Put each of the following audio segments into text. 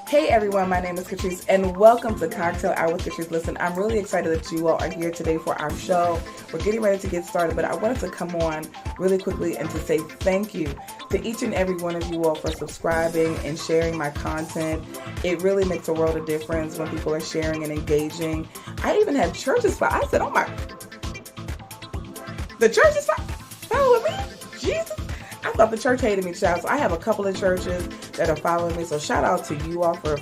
Hey everyone, my name is Catrice and welcome to Cocktail Hour with Catrice. Listen, I'm really excited that you all are here today for our show. We're getting ready to get started, but I wanted to come on really quickly and to say thank you to each and every one of you all for subscribing and sharing my content. It really makes a world of difference when people are sharing and engaging. I even had churches, I said, oh my, the church is following me? Jesus. I thought the church hated me, child. So I have a couple of churches that are following me. So shout out to you all for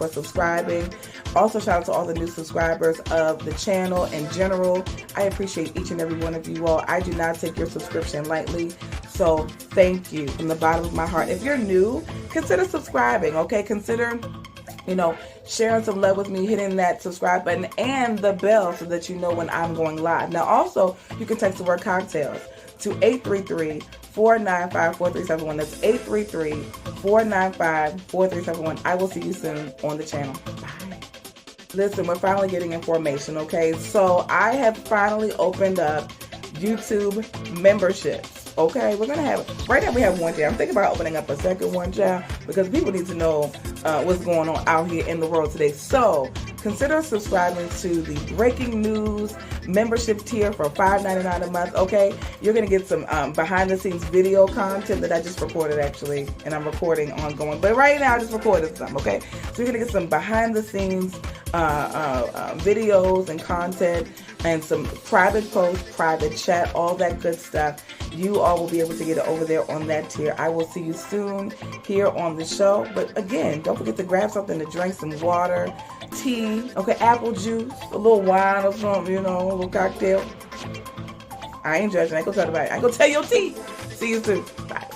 subscribing. Also shout out to all the new subscribers of the channel in general. I appreciate each and every one of you all. I do not take your subscription lightly. So thank you from the bottom of my heart. If you're new, consider subscribing, okay? Consider, sharing some love with me, hitting that subscribe button and the bell so that you know when I'm going live. Now also, you can text the word cocktails to 833-495-4371. That's 833-495-4371. I will see you soon on the channel. Bye. Listen, we're finally getting information, okay? So I have finally opened up YouTube memberships. Okay, we're gonna have, right now we have one child. I'm thinking about opening up a second one, child, because people need to know what's going on out here in the world today. So consider subscribing to the breaking news membership tier for $5.99 a month. Okay, you're gonna get some behind the scenes video content that I just recorded actually, and I'm recording ongoing. But right now I just recorded some. Okay, so you're gonna get some behind the scenes videos and content, and some private posts, private chat, all that good stuff. You all will be able to get it over there on that tier. I will see you soon here on the show. But again, don't forget to grab something to drink, some water, tea, okay, apple juice, a little wine or something, a little cocktail. I ain't judging. I ain't gonna tell anybody. I ain't gonna tell your tea. See you soon. Bye.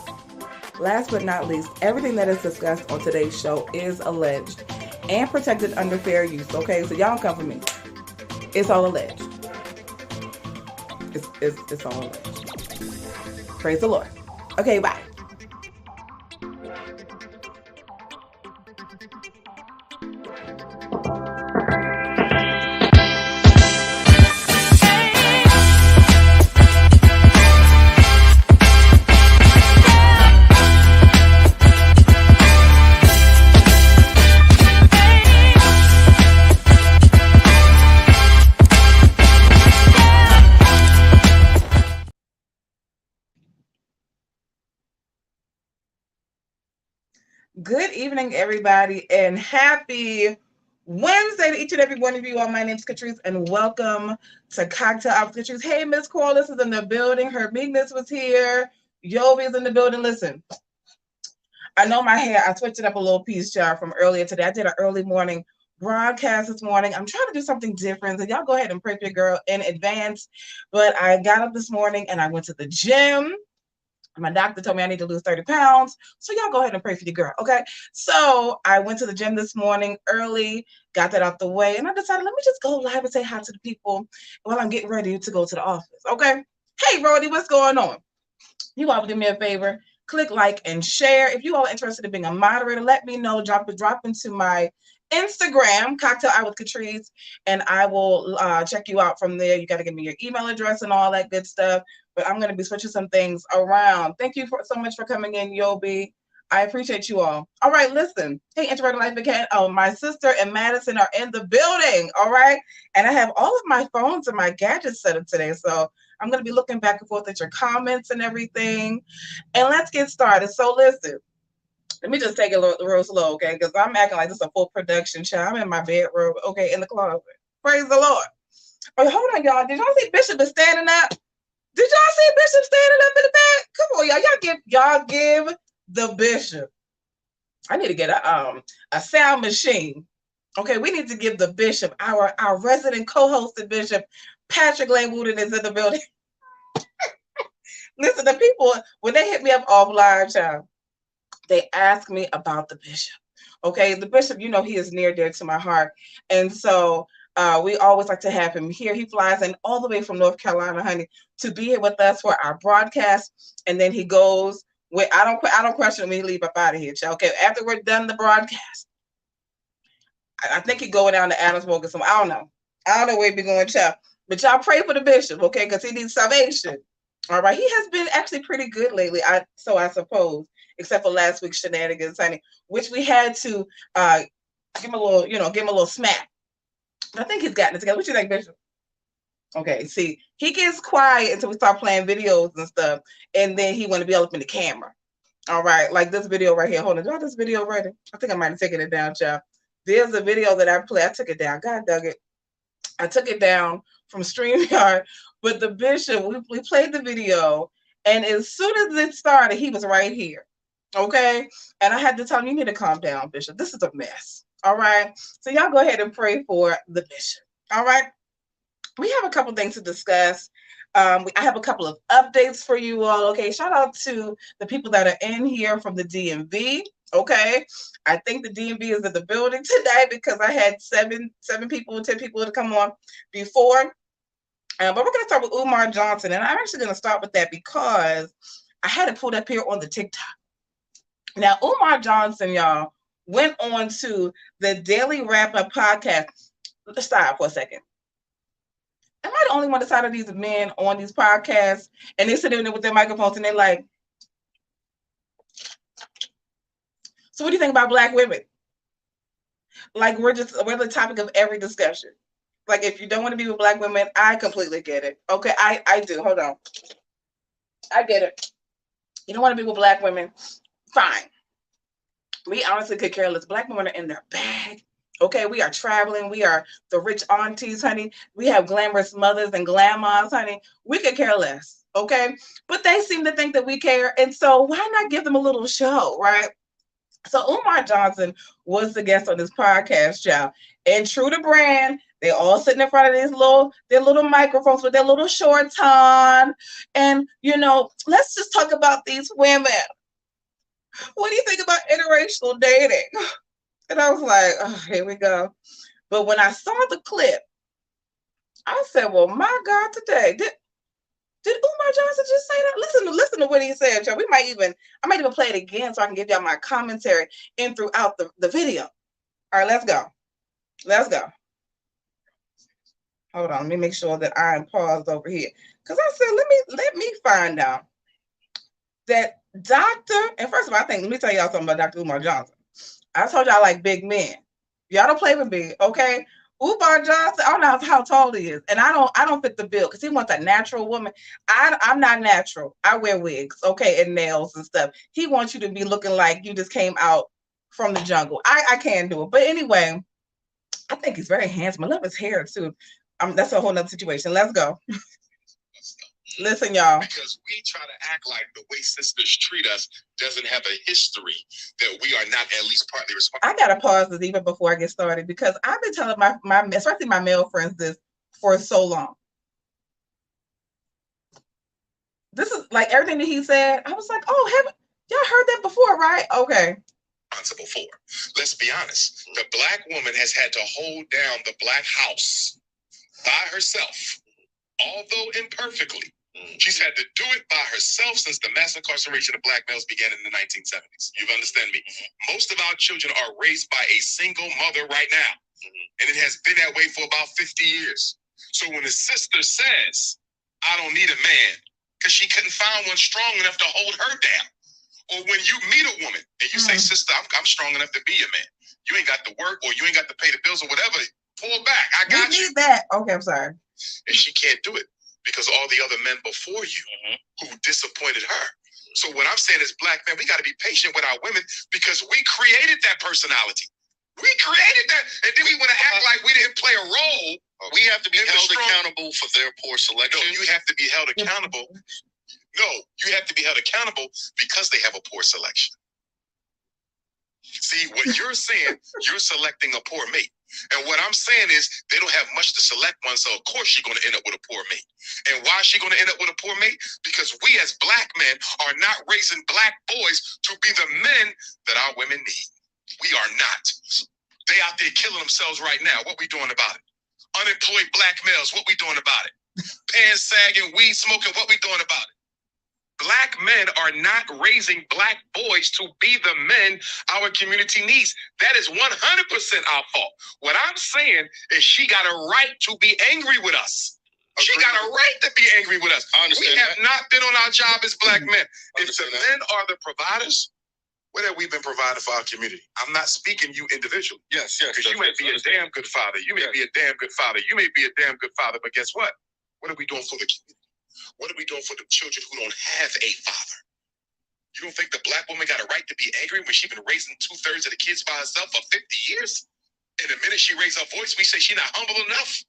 Last but not least, everything that is discussed on today's show is alleged and protected under fair use, okay? So y'all don't come for me. It's all alleged. It's all alleged. Praise the Lord. Okay, bye. Good evening, everybody, and happy Wednesday to each and every one of you all. My name is Catrice, and welcome to Cocktail Hour with Catrice. Hey, Miss Corliss is in the building. Her meekness was here. Yobi is in the building. Listen, I know my hair, I switched it up a little piece, y'all, from earlier today. I did an early morning broadcast this morning. I'm trying to do something different, so y'all go ahead and pray for your girl in advance. But I got up this morning, and I went to the gym. My doctor told me I need to lose 30 pounds. So y'all go ahead and pray for your girl, okay? So I went to the gym this morning early, got that out the way, and I decided, let me just go live and say hi to the people while I'm getting ready to go to the office, okay? Hey, Rody, what's going on? You all do me a favor. Click like and share. If you all are interested in being a moderator, let me know. Drop into my Instagram, Cocktail Hour with Catrice, and I will check you out from there. You got to give me your email address and all that good stuff. But I'm going to be switching some things around. Thank you so much for coming in, Yobi. I appreciate you all. All right, listen. Hey, Introverted Life Again. Oh, my sister and Madison are in the building, all right? And I have all of my phones and my gadgets set up today, so I'm going to be looking back and forth at your comments and everything. And let's get started. So listen, let me just take it real slow, okay? Because I'm acting like this is a full production show. I'm in my bedroom, okay, in the closet. Praise the Lord. Oh, hold on, y'all. Did y'all see Bishop is standing up? Did y'all see Bishop standing up in the back? Come on, y'all. Y'all give the Bishop. I need to get a sound machine. Okay, we need to give the Bishop, our resident co-hosted Bishop, Patrick Lane Wooden is in the building. Listen, the people, when they hit me up offline, child, they ask me about the Bishop. Okay, the Bishop, he is near dear to my heart. And so we always like to have him here. He flies in all the way from North Carolina, honey, to be here with us for our broadcast. And then he goes with, I don't question him when he leave up out of here, child. Okay, after we're done the broadcast, I think he's going down to Adamsburg or something. I don't know where he be going, child. But y'all pray for the Bishop, okay, because he needs salvation. All right, he has been actually pretty good lately, I suppose, except for last week's shenanigans, honey, which we had to give him a little, give him a little smack. But I think he's gotten it together. What you think, Bishop? Okay, see, he gets quiet until we start playing videos and stuff, and then he want to be all up in the camera. All right, like this video right here. Hold on, do I have this video ready? I think I might have taken it down, child. There's a video that I play. I took it down. God dug it. I took it down from StreamYard, but the Bishop, we played the video, and as soon as it started, he was right here. Okay, and I had to tell him, you need to calm down, Bishop. This is a mess. All right, so y'all go ahead and pray for the Bishop. All right. We have a couple things to discuss. I have a couple of updates for you all. Okay, shout out to the people that are in here from the DMV. Okay, I think the DMV is in the building today because I had 10 people to come on before. But we're going to start with Umar Johnson, and I'm actually going to start with that because I had it pulled up here on the TikTok. Now, Umar Johnson, y'all, went on to the Daily Wrap-Up podcast. Let's stop for a second. Am I the only one that's out of these men on these podcasts and they sit in there with their microphones and they're like, so what do you think about Black women? Like we're the topic of every discussion. Like if you don't want to be with Black women, I completely get it. Okay, I do. Hold on. I get it. You don't want to be with Black women? Fine. We honestly could care less. Black women are in their bag. Okay, we are traveling. We are the rich aunties, honey. We have glamorous mothers and grandmas, honey. We could care less, okay? But they seem to think that we care, and so why not give them a little show, right? So Umar Johnson was the guest on this podcast, y'all. And true to brand, they all sitting in front of their little microphones with their little shorts on. And, let's just talk about these women. What do you think about interracial dating? And I was like, oh, here we go. But when I saw the clip, I said, well, my God, today, did Umar Johnson just say that? Listen to what he said, y'all. I might even play it again so I can give y'all my commentary in throughout the video. All right, let's go. Let's go. Hold on, let me make sure that I am paused over here. Because I said, let me find out that and first of all, let me tell y'all something about Dr. Umar Johnson. I told y'all I like big men. Y'all don't play with big, okay? Umar Johnson, I don't know how tall he is, and I don't fit the bill because he wants a natural woman. I'm not natural. I wear wigs, okay, and nails and stuff. He wants you to be looking like you just came out from the jungle. I can't do it, but anyway, I think he's very handsome. I love his hair too. That's a whole nother situation. Let's go. Listen, y'all. Because we try to act like the way sisters treat us doesn't have a history that we are not at least partly responsible. I gotta pause this even before I get started because I've been telling my especially my male friends this for so long. This is like everything that he said. I was like, oh, haven't y'all heard that before, right? Okay. Responsible for. Let's be honest. The Black woman has had to hold down the Black house by herself, although imperfectly. She's had to do it by herself since the mass incarceration of Black males began in the 1970s. You understand me? Most of our children are raised by a single mother right now. And it has been that way for about 50 years. So when a sister says, I don't need a man, because she couldn't find one strong enough to hold her down. Or when you meet a woman and you say, sister, I'm strong enough to be a man. You ain't got to work or you ain't got to pay the bills or whatever. Pull back. I got you. Need that. Okay, I'm sorry. And she can't do it because all the other men before you who disappointed her. So what I'm saying is, Black men, we got to be patient with our women because we created that personality. We created that, and then we want to act like we didn't play a role. We have to be held accountable for their poor selection. No, you have to be held accountable. No, you have to be held accountable because they have a poor selection. See, what you're saying, you're selecting a poor mate. And what I'm saying is they don't have much to select one, so of course she's going to end up with a poor mate. And why is she going to end up with a poor mate? Because we as Black men are not raising Black boys to be the men that our women need. We are not. They out there killing themselves right now. What we doing about it? Unemployed Black males, what we doing about it? Pants sagging, weed smoking, what we doing about it? Black men are not raising Black boys to be the men our community needs. That is 100% our fault. What I'm saying is she got a right to be angry with us. She got a right to be angry with us. We have not been on our job as Black men. If the men are the providers, What have we been providing for our community? I'm not speaking you individually. Yes. Because you may be a damn good father. You may be a damn good father. You may be a damn good father. But guess what? What are we doing for the community? What are we doing for the children who don't have a father? You don't think the black woman got a right to be angry when she's been raising 2/3 of the kids by herself for 50 years? And the minute she raised her voice, we say she's not humble enough.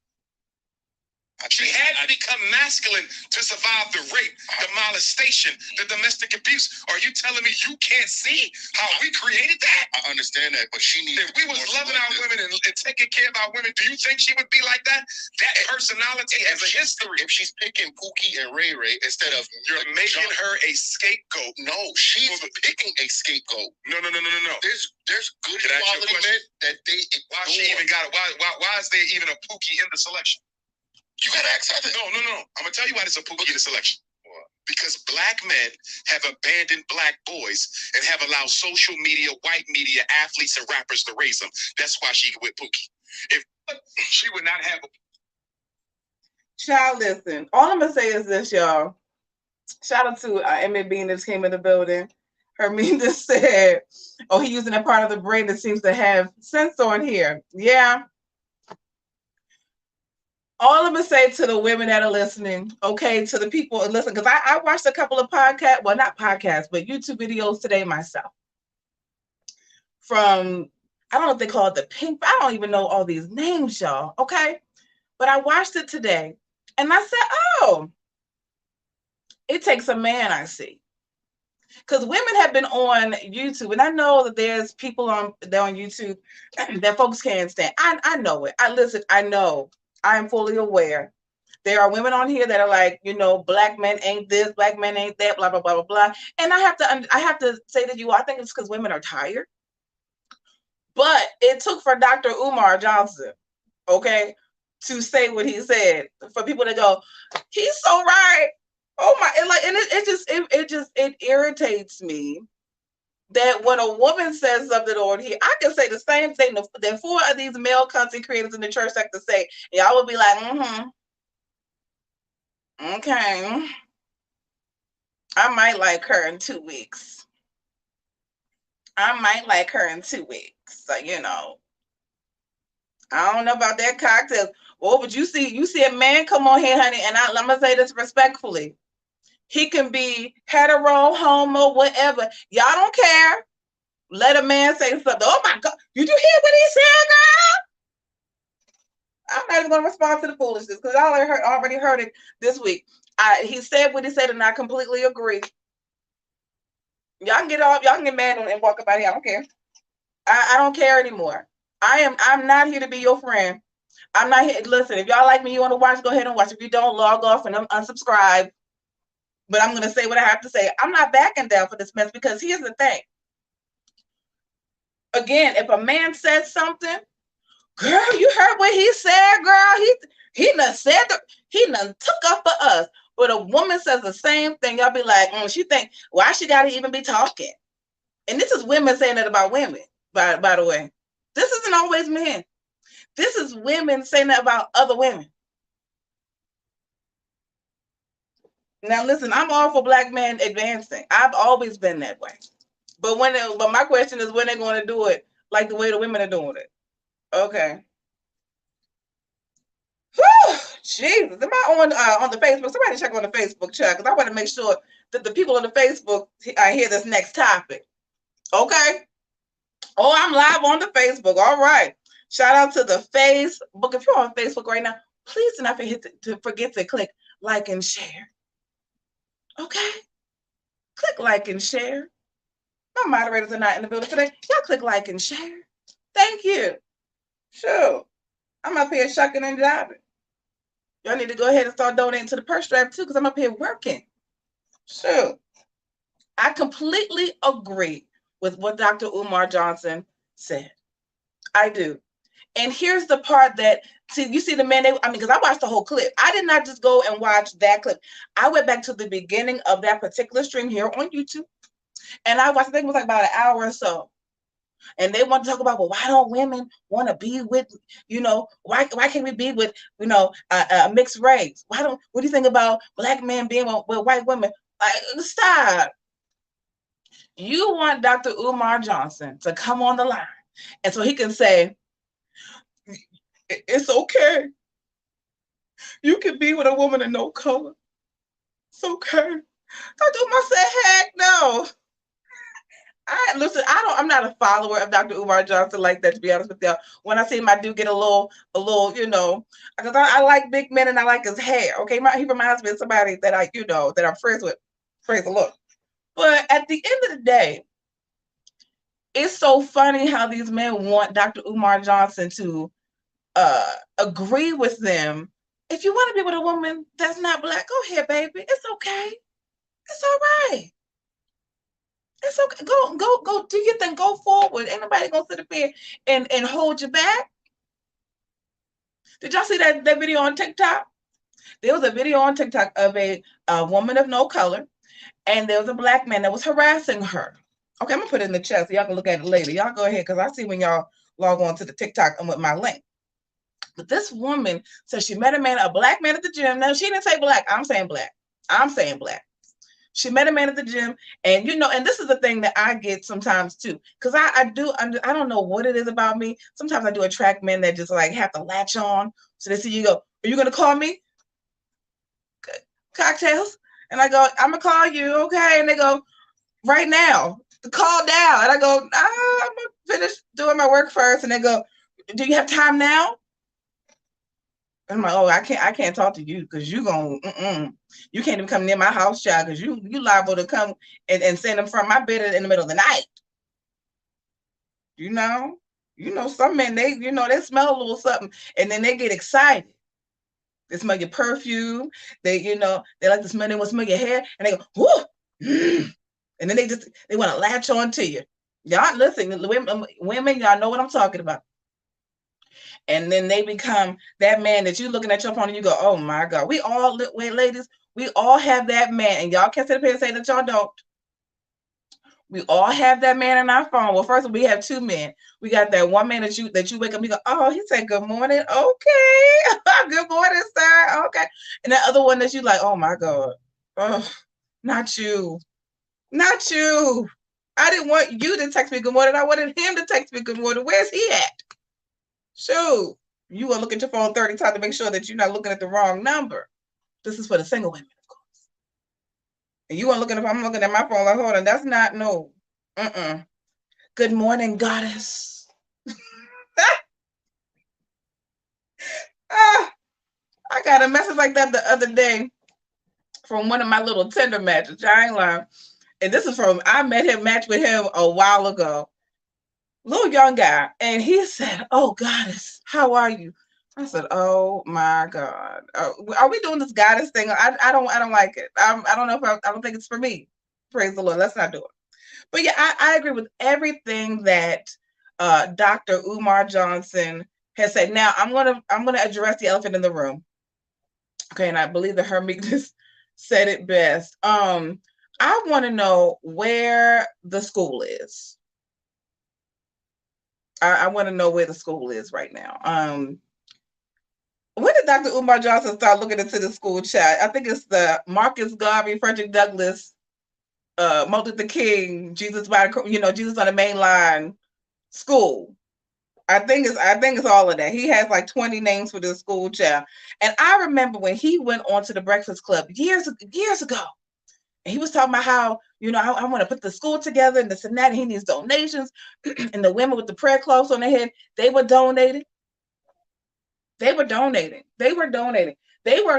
She had to become masculine to survive the rape, the molestation, the domestic abuse. Are you telling me you can't see how we created that? I understand that, but she needs. If we was loving our women and taking care of our women, do you think she would be like that? That personality has a history. If she's picking Pookie and Ray Ray instead of you're making her a scapegoat. No, she's picking a scapegoat. No. There's good quality men that they. Why she even got it? Why is there even a Pookie in the selection? You gotta ask her. No. I'm gonna tell you why there's a Pookie in the selection. Because black men have abandoned black boys and have allowed social media, white media, athletes, and rappers to raise them. That's why she with Pookie. If she would not have a child, listen. All I'm gonna say is this, y'all. Shout out to Emmett Bean that came in the building. Hermina said, "Oh, he using a part of the brain that seems to have sense on here." Yeah. All I'm gonna say to the women that are listening, okay, to the people that listen, because I watched a couple of podcasts, well, not podcasts, but YouTube videos today myself. From, I don't know if they call it the pink, I don't even know all these names, y'all, okay? But I watched it today, and I said, oh, it takes a man, I see. Because women have been on YouTube, and I know that there's people on YouTube that folks can't stand. I know it. I know. I am fully aware. There are women on here that are like, black men ain't this, black men ain't that, blah, blah, blah, blah, blah. And I have to say to you, I think it's because women are tired. But it took for Dr. Umar Johnson, okay, to say what he said, for people to go, he's so right. Oh my, it irritates me that when a woman says something on here, I can say the same thing that 4 of these male content creators in the church sector say. Y'all would be like, okay. I might like her in 2 weeks. So, I don't know about that cocktail. Well, but you see a man come on here, honey, and I'm going to say this respectfully. He can be hetero, homo, whatever. Y'all don't care. Let a man say something. Oh my God, did you hear what he said, girl? I'm not even going to respond to the foolishness because I already heard it this week. He said what he said, and I completely agree. Y'all can get off. Y'all can get mad and walk up out here. I don't care. I don't care anymore. I'm not here to be your friend. I'm not here. Listen, if y'all like me, you want to watch, go ahead and watch. If you don't, log off and unsubscribe. But I'm going to say what I have to say. I'm not backing down for this mess because here's the thing. Again, if a man says something, girl, you heard what he said, girl. He done said he done took up for us. But a woman says the same thing, y'all be like, she think, why she got to even be talking? And this is women saying that about women, by the way. This isn't always men. This is women saying that about other women. Now, listen, I'm all for black men advancing. I've always been that way. But my question is when they're going to do it like the way the women are doing it. Okay. Whew, Jesus. Am I on the Facebook? Somebody check on the Facebook chat because I want to make sure that the people on the Facebook hear this next topic. Okay. Oh, I'm live on the Facebook. All right. Shout out to the Facebook. If you're on Facebook right now, please do not forget to click like and share. Okay. Click like and share. My moderators are not in the building today. Y'all click like and share. Thank you. Sure. I'm up here shucking and jiving. Y'all need to go ahead and start donating to the purse strap too, because I'm up here working. Sure. I completely agree with what Dr. Umar Johnson said. I do. And here's the part that, you see the man, because I watched the whole clip. I did not just go and watch that clip. I went back to the beginning of that particular stream here on YouTube. And I watched, I think it was like about an hour or so. And they want to talk about, well, why don't women want to be with, why can't we be with, a mixed race? What do you think about black men being with white women? Stop. You want Dr. Umar Johnson to come on the line, and so he can say, it's okay. You can be with a woman of no color. It's okay. Dr. Umar said, heck no. I'm not a follower of Dr. Umar Johnson like that, to be honest with you. When I see him, I do get a little, because I like big men and I like his hair. Okay, he reminds me of somebody that that I'm friends with. Praise the Lord. But at the end of the day, it's so funny how these men want Dr. Umar Johnson to agree with them. If you want to be with a woman that's not black, go ahead, baby. It's okay. It's all right. It's okay. Go. Do your thing. Go forward. Ain't nobody gonna sit up here and hold you back. Did y'all see that video on TikTok? There was a video on TikTok of a woman of no color, and there was a black man that was harassing her. Okay, I'm gonna put it in the chat so y'all can look at it later. Y'all go ahead, because I see when y'all log on to the TikTok and with my link. But this woman said she met a black man at the gym. Now, she didn't say black. I'm saying black. She met a man at the gym, and and this is the thing that I get sometimes too, because I don't know what it is about me. Sometimes I do attract men that just like have to latch on. So they see you go, are you gonna call me cocktails? And I go, I'm gonna call you, okay? And they go, right now, call down. And I go, I'm gonna finish doing my work first. And they go, do you have time now? I'm like, oh, I can't talk to you because you you can't even come near my house, child, because you liable to come and send them from my bed in the middle of the night. Some men, they smell a little something and then they get excited. They smell your perfume. They like to smell. They want to smell your hair, and they go, whoo, and then they want to latch on to you. Y'all listen, women, y'all know what I'm talking about. And then they become that man that you looking at your phone and you go, oh my God. Ladies, we all have that man. And y'all can't sit up here and say that y'all don't. We all have that man in our phone. Well, first of all, we have two men. We got that one man that you wake up and you go, oh, he said good morning. Okay. Good morning, sir. Okay. And that other one that you like, oh my God. Oh, not you. Not you. I didn't want you to text me good morning. I wanted him to text me good morning. Where's he at? Shoot, you gonna look at your phone 30 times to make sure that you're not looking at the wrong number. This is for the single women, of course. And you want I'm looking at my phone like, hold on, that's not no. Good morning, goddess. I got a message like that the other day from one of my little Tinder matches. I ain't lying. And this is I matched with him a while ago. Little young guy, and he said, oh, goddess, how are you? I said, oh my God, are we doing this goddess thing? I don't like it. I don't know if I don't think it's for me. Praise the Lord. Let's not do it. But yeah, I agree with everything that Dr. Umar Johnson has said. Now I'm gonna address the elephant in the room. Okay, and I believe that her meekness said it best. I want to know where the school is. I want to know where the school is right now. When did Dr. Umar Johnson start looking into the school chat? I think it's the Marcus Garvey, Frederick Douglass, Martin Luther King, Jesus on the main line school. I think it's all of that. He has like 20 names for this school chat. And I remember when he went on to the Breakfast Club years ago. And he was talking about how, I want to put the school together and this and that. And he needs donations. And the women with the prayer cloths on their head, they were donating. They were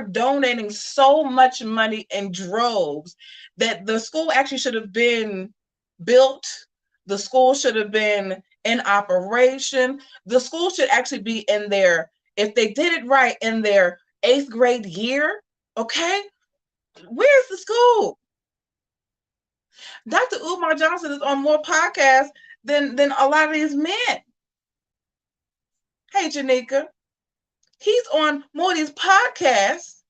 donating so much money in droves that the school actually should have been built. The school should have been in operation. The school should actually be in their, if they did it right, in their 8th grade year. Okay. Where's the school? Dr. Umar Johnson is on more podcasts than a lot of these men. Hey, Janika. He's on more of these podcasts.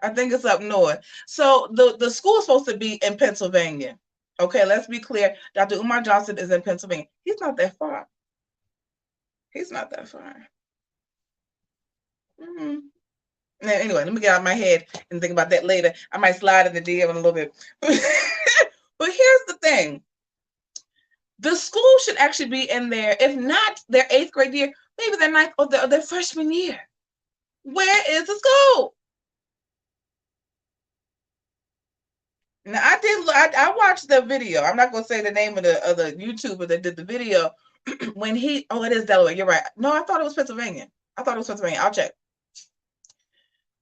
I think it's up north. So the school is supposed to be in Pennsylvania. Okay, let's be clear. Dr. Umar Johnson is in Pennsylvania. He's not that far. Anyway, let me get out of my head and think about that later. I might slide in the DM in a little bit. But here's the thing. The school should actually be in there, if not their 8th grade year, maybe their 9th or their freshman year. Where is the school? Now I watched the video. I'm not gonna say the name of the YouTuber that did the video when it is Delaware. You're right. No, I thought it was Pennsylvania. I'll check.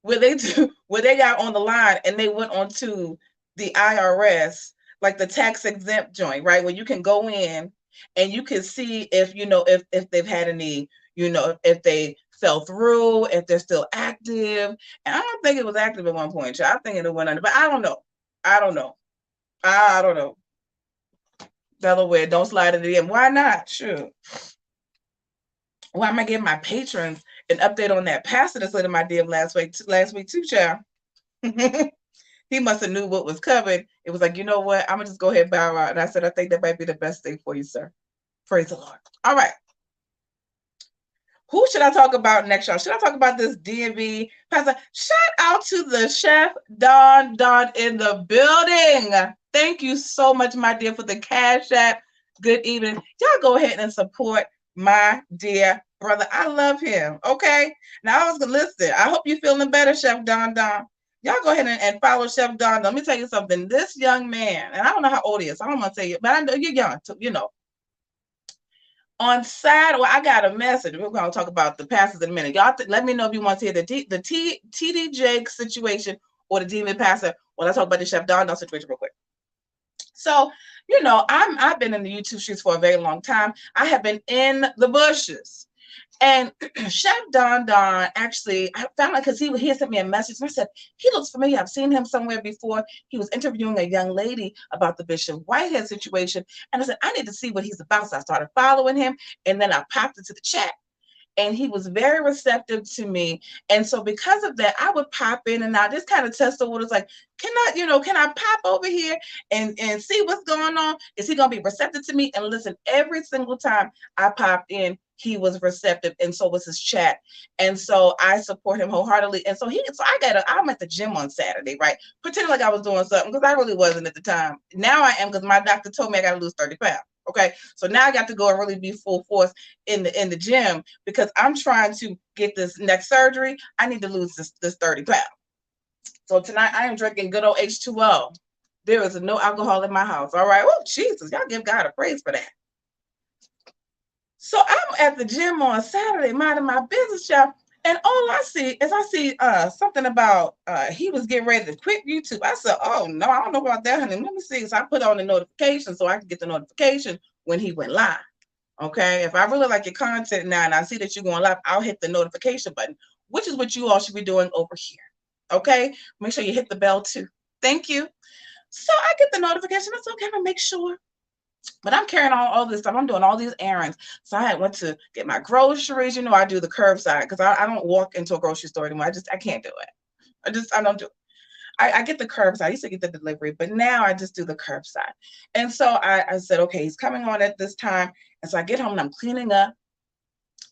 Where they got on the line and they went on to the IRS, like the tax exempt joint, right? Where you can go in and you can see if if they've had any, if they fell through, if they're still active. And I don't think it was active at one point. I think it went under, but I don't know. Delaware, don't slide in the DM. Why not? Sure. Why am I giving my patrons an update on that pastor that slid in my DM last week too, child? He must have knew what was coming. It was like, you know what? I'm gonna just go ahead and bow out. And I said, I think that might be the best thing for you, sir. Praise the Lord. All right. Who should I talk about next, y'all? Should I talk about this DMV pastor? Shout out to the chef Don in the building. Thank you so much, my dear, for the Cashapp. Good evening. Y'all go ahead and support my dear brother. I love him. Okay. Now I was gonna listen. I hope you're feeling better, Chef Don. Y'all go ahead and follow Chef Don. Let me tell you something. This young man, and I don't know how old he is. I don't want to tell you, but I know you're young, too, On Saturday, I got a message. We're going to talk about the pastors in a minute. Y'all let me know if you want to hear the TD Jakes situation or the demon pastor when I talk about the Chef Don situation real quick. So, I've been in the YouTube streets for a very long time. I have been in the bushes. And Chef Don actually, I found out because he sent me a message and I said, he looks familiar. I've seen him somewhere before. He was interviewing a young lady about the Bishop Whitehead situation. And I said, I need to see what he's about. So I started following him and then I popped into the chat. And he was very receptive to me. And so because of that, I would pop in and out, just kind of test the waters, like, can I pop over here and see what's going on? Is he going to be receptive to me? And listen, every single time I popped in, he was receptive, and so was his chat. And so I support him wholeheartedly. And so I'm at the gym on Saturday, right? Pretending like I was doing something because I really wasn't at the time. Now I am, because my doctor told me I got to lose 30 pounds. Okay, so now I got to go and really be full force in the gym because I'm trying to get this next surgery. I need to lose this 30 pounds. So tonight I am drinking good old H2O. There is no alcohol in my house. All right. Oh, Jesus, y'all give God a praise for that. So I'm at the gym on Saturday, minding my business, y'all. And all I see something about he was getting ready to quit YouTube. I said, oh, no, I don't know about that, honey. Let me see. So I put on the notification so I can get the notification when he went live. Okay. If I really like your content now and I see that you're going live, I'll hit the notification button, which is what you all should be doing over here. Okay. Make sure you hit the bell too. Thank you. So I get the notification. I said, okay, I'm going to make sure. But I'm carrying all this stuff. I'm doing all these errands. So I went to get my groceries. I do the curbside because I don't walk into a grocery store anymore. I can't do it. I don't do it. I get the curbside. I used to get the delivery, but now I just do the curbside. And so I said, okay, he's coming on at this time. And so I get home and I'm cleaning up.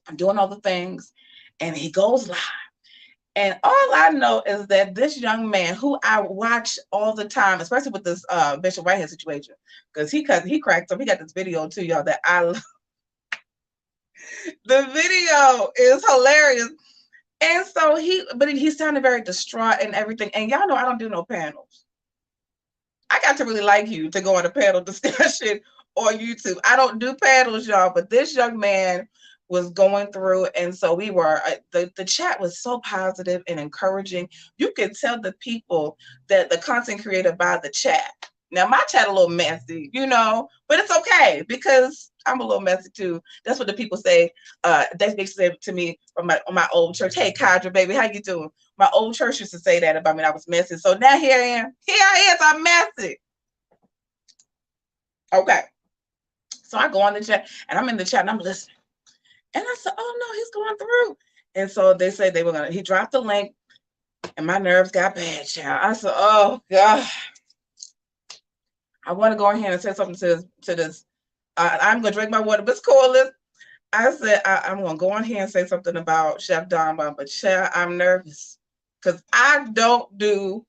I'm doing all the things. And he goes live. And all I know is that this young man, who I watch all the time, especially with this Bishop Whitehead situation, because he cracked up. He got this video too, y'all, that I love. The video is hilarious. And so he sounded very distraught and everything. And y'all know I don't do no panels. I got to really like you to go on a panel discussion on YouTube. I don't do panels, y'all, but this young man was going through, and so we were the chat was so positive and encouraging. You could tell the people that the content created by the chat. Now my chat a little messy, but it's okay because I'm a little messy too. That's what the people say. They say to me from my old church. Hey, Cadra, baby, how you doing? My old church used to say that about me. I was messy. So now here I am. I'm messy. Okay. So I go on the chat and I'm in the chat and I'm listening. And I said, oh, no, he's going through. And so they say he dropped the link and my nerves got bad, child. I said, oh, God. I want to go ahead and say something to this. I'm going to drink my water, but it's cool. I said, I'm going to go on here and say something about Chef Don, but child, I'm nervous because I don't do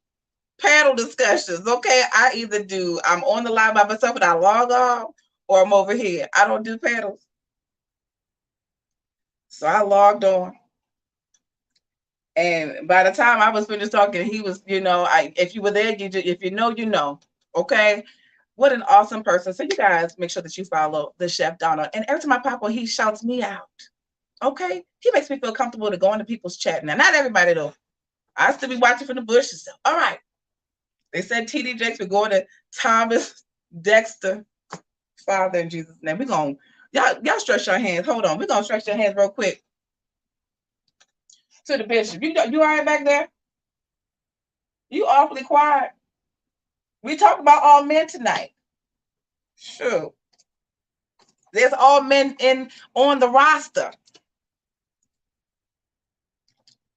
panel discussions, okay? I'm on the line by myself and I log off, or I'm over here. I don't do panels. So I logged on. And by the time I was finished talking, he was, if you were there, if you know, you know. Okay. What an awesome person. So you guys make sure that you follow the Chef Donald. And every time I pop on, he shouts me out. Okay. He makes me feel comfortable to go into people's chat. Now, not everybody though. I still be watching from the bushes. All right. They said TD Jakes, we're going to Thomas Dexter. Father, in Jesus' name. We're going, y'all stretch your hands. Hold on. We're going to stretch your hands real quick. To the bishop. You all right back there? You awfully quiet. We talk about all men tonight. Sure. There's all men on the roster.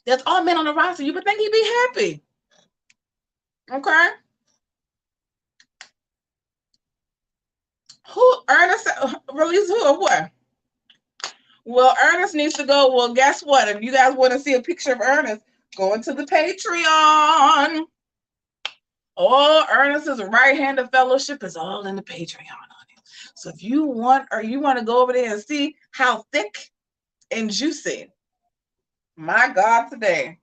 There's all men on the roster. You would think he'd be happy. Okay. Who Ernest release who or what? Well, Ernest needs to go. Well, guess what? If you guys want to see a picture of Ernest, go into the Patreon. Oh, Ernest's right-handed fellowship is all in the Patreon on it. So if you want to go over there and see how thick and juicy, my God, today,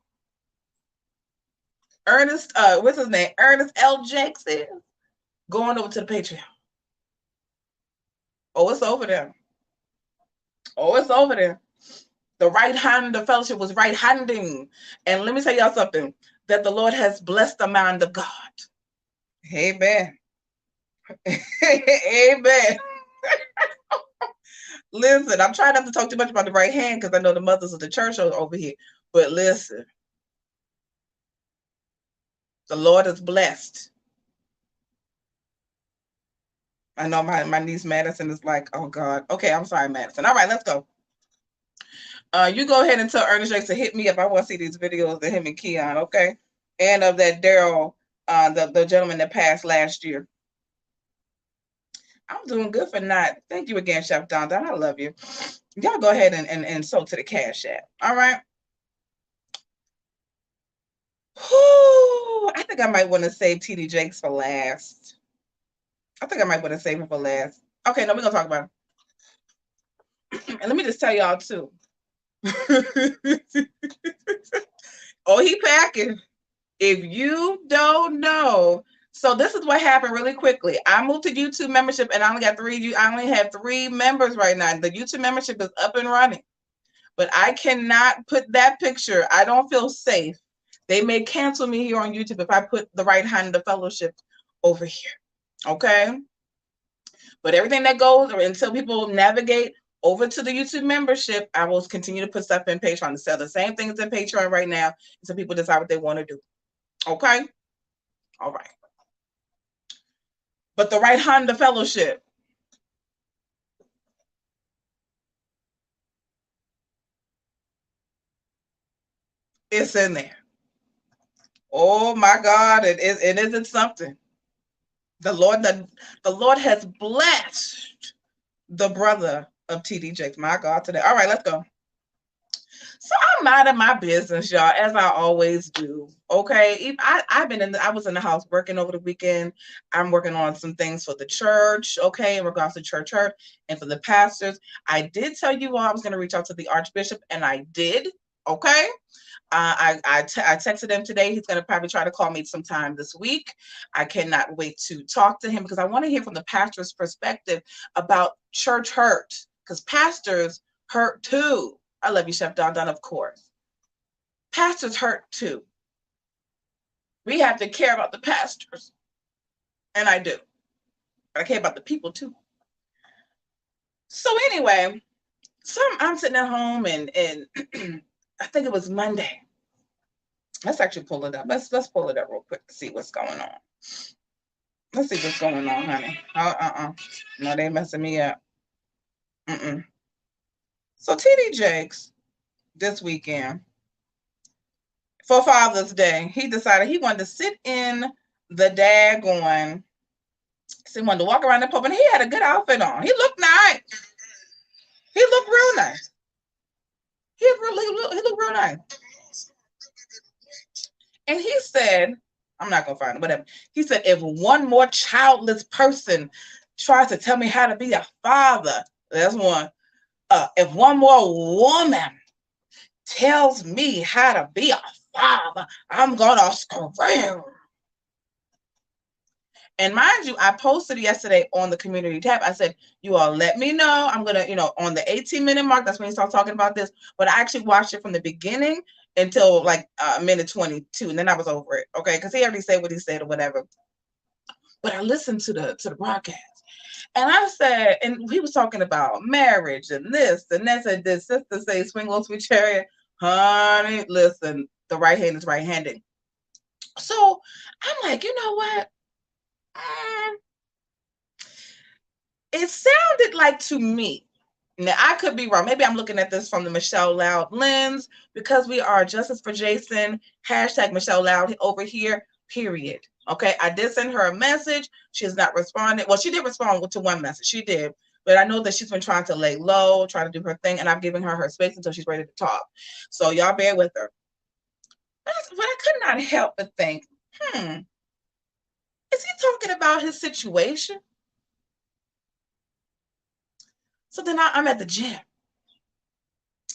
Ernest, what's his name? Ernest L. Jakes is going over to the Patreon. Oh, it's over there. Oh, it's over there. The right hand of fellowship was right-handing. And let me tell y'all something, that the Lord has blessed the mind of God. Amen. Amen. Listen, I'm trying not to talk too much about the right hand because I know the mothers of the church are over here. But listen, the Lord is blessed. I know my niece Madison is like, oh God. Okay, I'm sorry, Madison. All right, let's go. You go ahead and tell Ernest Jakes to hit me up. I want to see these videos of him and Keon, okay? And of that Daryl, the gentleman that passed last year. I'm doing good for not. Thank you again, Chef Don. I love you. Y'all go ahead and sow to the Cashapp. All right. Whew, I think I might want to save TD Jakes for last. I think I might want to save him for last. Okay, no, we're going to talk about him. And let me just tell y'all, too. Oh, he packing. If you don't know. So this is what happened really quickly. I moved to YouTube membership and I only have 3 members right now. The YouTube membership is up and running. But I cannot put that picture. I don't feel safe. They may cancel me here on YouTube if I put the right hand of the fellowship over here. Okay? But everything that goes until people navigate over to the YouTube membership, I will continue to put stuff in Patreon to sell the same things in Patreon right now until people decide what they want to do. Okay? All right. But the right hand of fellowship, it's in there. Oh my God, it isn't something. The Lord has blessed the brother of TD Jakes. My God, today. All right, let's go. So I'm out of my business, y'all, as I always do. Okay, I was in the house working over the weekend. I'm working on some things for the church. Okay, in regards to church hurt and for the pastors. I did tell you all I was going to reach out to the Archbishop, and I did. Okay. I texted him today. He's going to probably try to call me sometime this week. I cannot wait to talk to him because I want to hear from the pastor's perspective about church hurt, because pastors hurt too. I love you, Chef Don, of course. Pastors hurt too. We have to care about the pastors. And I do. But I care about the people too. So anyway, I'm sitting at home and I think it was Monday. Let's actually pull it up. Let's pull it up real quick to see what's going on. Let's see what's going on, honey. No, they messing me up. So TD Jakes this weekend for Father's Day, he decided he wanted to sit in the daggone. He wanted to walk around the pub, and he had a good outfit on. He looked nice. He looked real nice. He looked real nice. And he said, I'm not going to find it, whatever. He said, if one more childless person tries to tell me how to be a father. That's one. If one more woman tells me how to be a father, I'm gonna scream. And mind you, I posted yesterday on the community tab. I said, you all let me know. I'm gonna, on the 18-minute mark, that's when you start talking about this. But I actually watched it from the beginning until like minute 22, and then I was over it. Okay, because he already said what he said or whatever. But I listened to the broadcast. And I said, and he was talking about marriage and this and that. Said, did sister say swing low, sweet chariot? Honey, listen, the right hand is right-handed. So I'm like, you know what? It sounded like to me, now I could be wrong. Maybe I'm looking at this from the Michelle Loud lens, because we are Justice for Jason, hashtag Michelle Loud over here, period. Okay, I did send her a message. She has not responded. Well, she did respond to one message. She did. But I know that she's been trying to lay low, trying to do her thing, and I'm giving her space until she's ready to talk. So y'all bear with her. But I could not help but think, is he talking about his situation? So then I'm at the gym.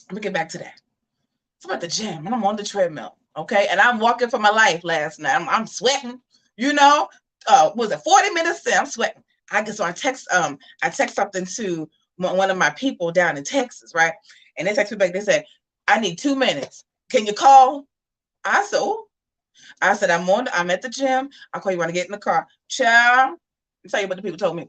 Let me get back to that. So I'm at the gym and I'm on the treadmill, okay? And I'm walking for my life last night. I'm sweating, was it 40 minutes in? I'm sweating. I text something to one of my people down in Texas, right? And they text me back. They said, I need 2 minutes. Can you call? I said, I'm at the gym. I'll call you when I get in the car. Ciao. I'll tell you what the people told me.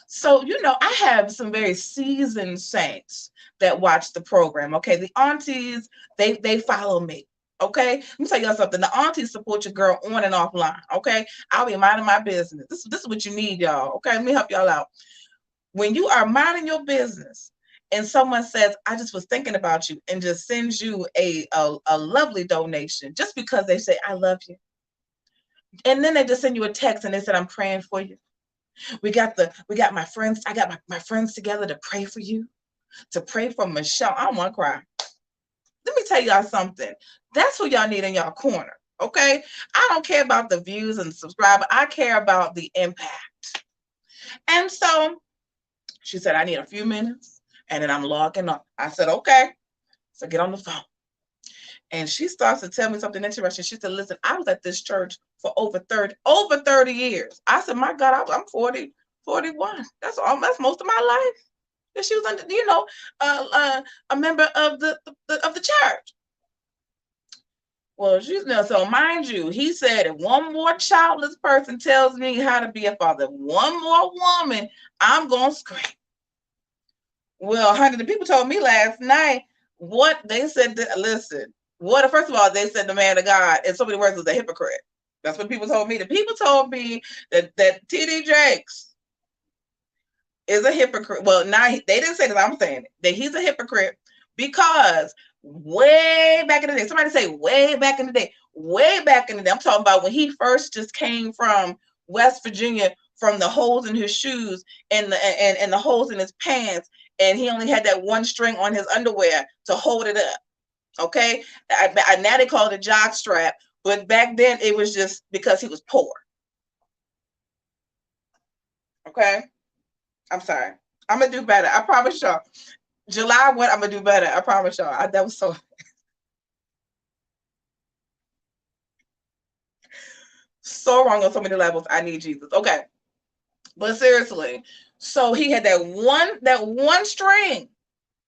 So, I have some very seasoned saints that watch the program. Okay. The aunties, they follow me. Okay. Let me tell y'all something. The aunties support your girl on and offline. Okay. I'll be minding my business. This is what you need, y'all. Okay. Let me help y'all out. When you are minding your business and someone says, I just was thinking about you, and just sends you a lovely donation just because they say, I love you. And then they just send you a text and they said, I'm praying for you. We got my friends. I got my friends together to pray for you, to pray for Michelle. I don't want to cry. Let me tell y'all something. That's who y'all need in y'all corner. Okay. I don't care about the views and subscribe. I care about the impact. And so she said, I need a few minutes and then I'm logging up. I said, okay. So get on the phone. And she starts to tell me something interesting. She said, listen, I was at this church for over 30 years. I said, my God, I'm 40, 41. That's most of my life. And she was under, a member of the church. Well, so mind you, he said, if one more childless person tells me how to be a father, one more woman, I'm going to scream. Well, honey, the people told me last night what they said. Listen. First of all, they said the man of God, in so many words, was a hypocrite. That's what people told me. The people told me that T.D. Jakes is a hypocrite. Well, now they didn't say that. I'm saying it, that he's a hypocrite because way back in the day, somebody say way back in the day, I'm talking about when he first just came from West Virginia, from the holes in his shoes and the holes in his pants, and he only had that one string on his underwear to hold it up. Okay, now they call it a jock strap, but back then it was just because he was poor. Okay, I'm sorry. I'm gonna do better. I promise y'all. July 1, I'm gonna do better. I promise y'all. That was so wrong on so many levels. I need Jesus. Okay, but seriously, so he had that one string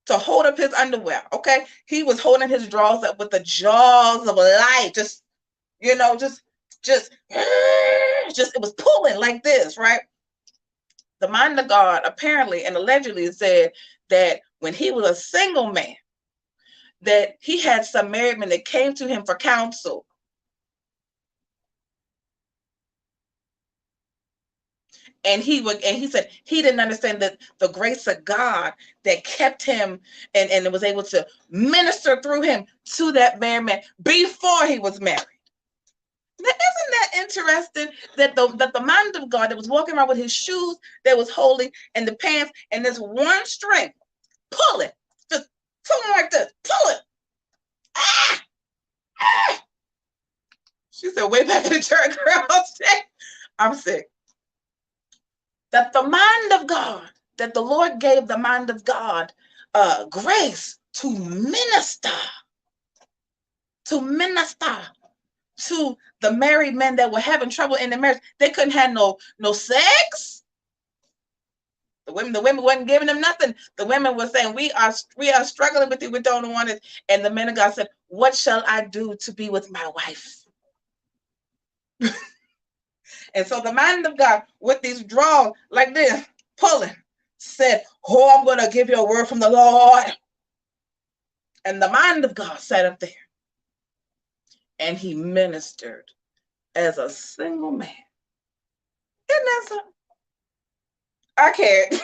to hold up his underwear. Okay, he was holding his drawers up with the jaws of life, just it was pulling like this, right? The mind of God apparently and allegedly said that when he was a single man, that he had some married men that came to him for counsel. And he said he didn't understand that the grace of God that kept him and was able to minister through him to that married man before he was married. Now, isn't that interesting that the man of God that was walking around with his shoes that was holy and the pants and this one string, pull it, just something like this, pull it. Ah! Ah! She said, way back in the church, girl, I'm sick. that the mind of God, that the Lord gave the mind of God grace to minister to the married men that were having trouble in their marriage. They couldn't have no sex. The women wasn't giving them nothing. The women were saying, we are struggling with it. We don't want it. And the men of God said, what shall I do to be with my wife? And so the mind of God, with these draws like this, pulling, said, oh, I'm going to give you a word from the Lord. And the mind of God sat up there. And he ministered as a single man. Isn't that something? I can't.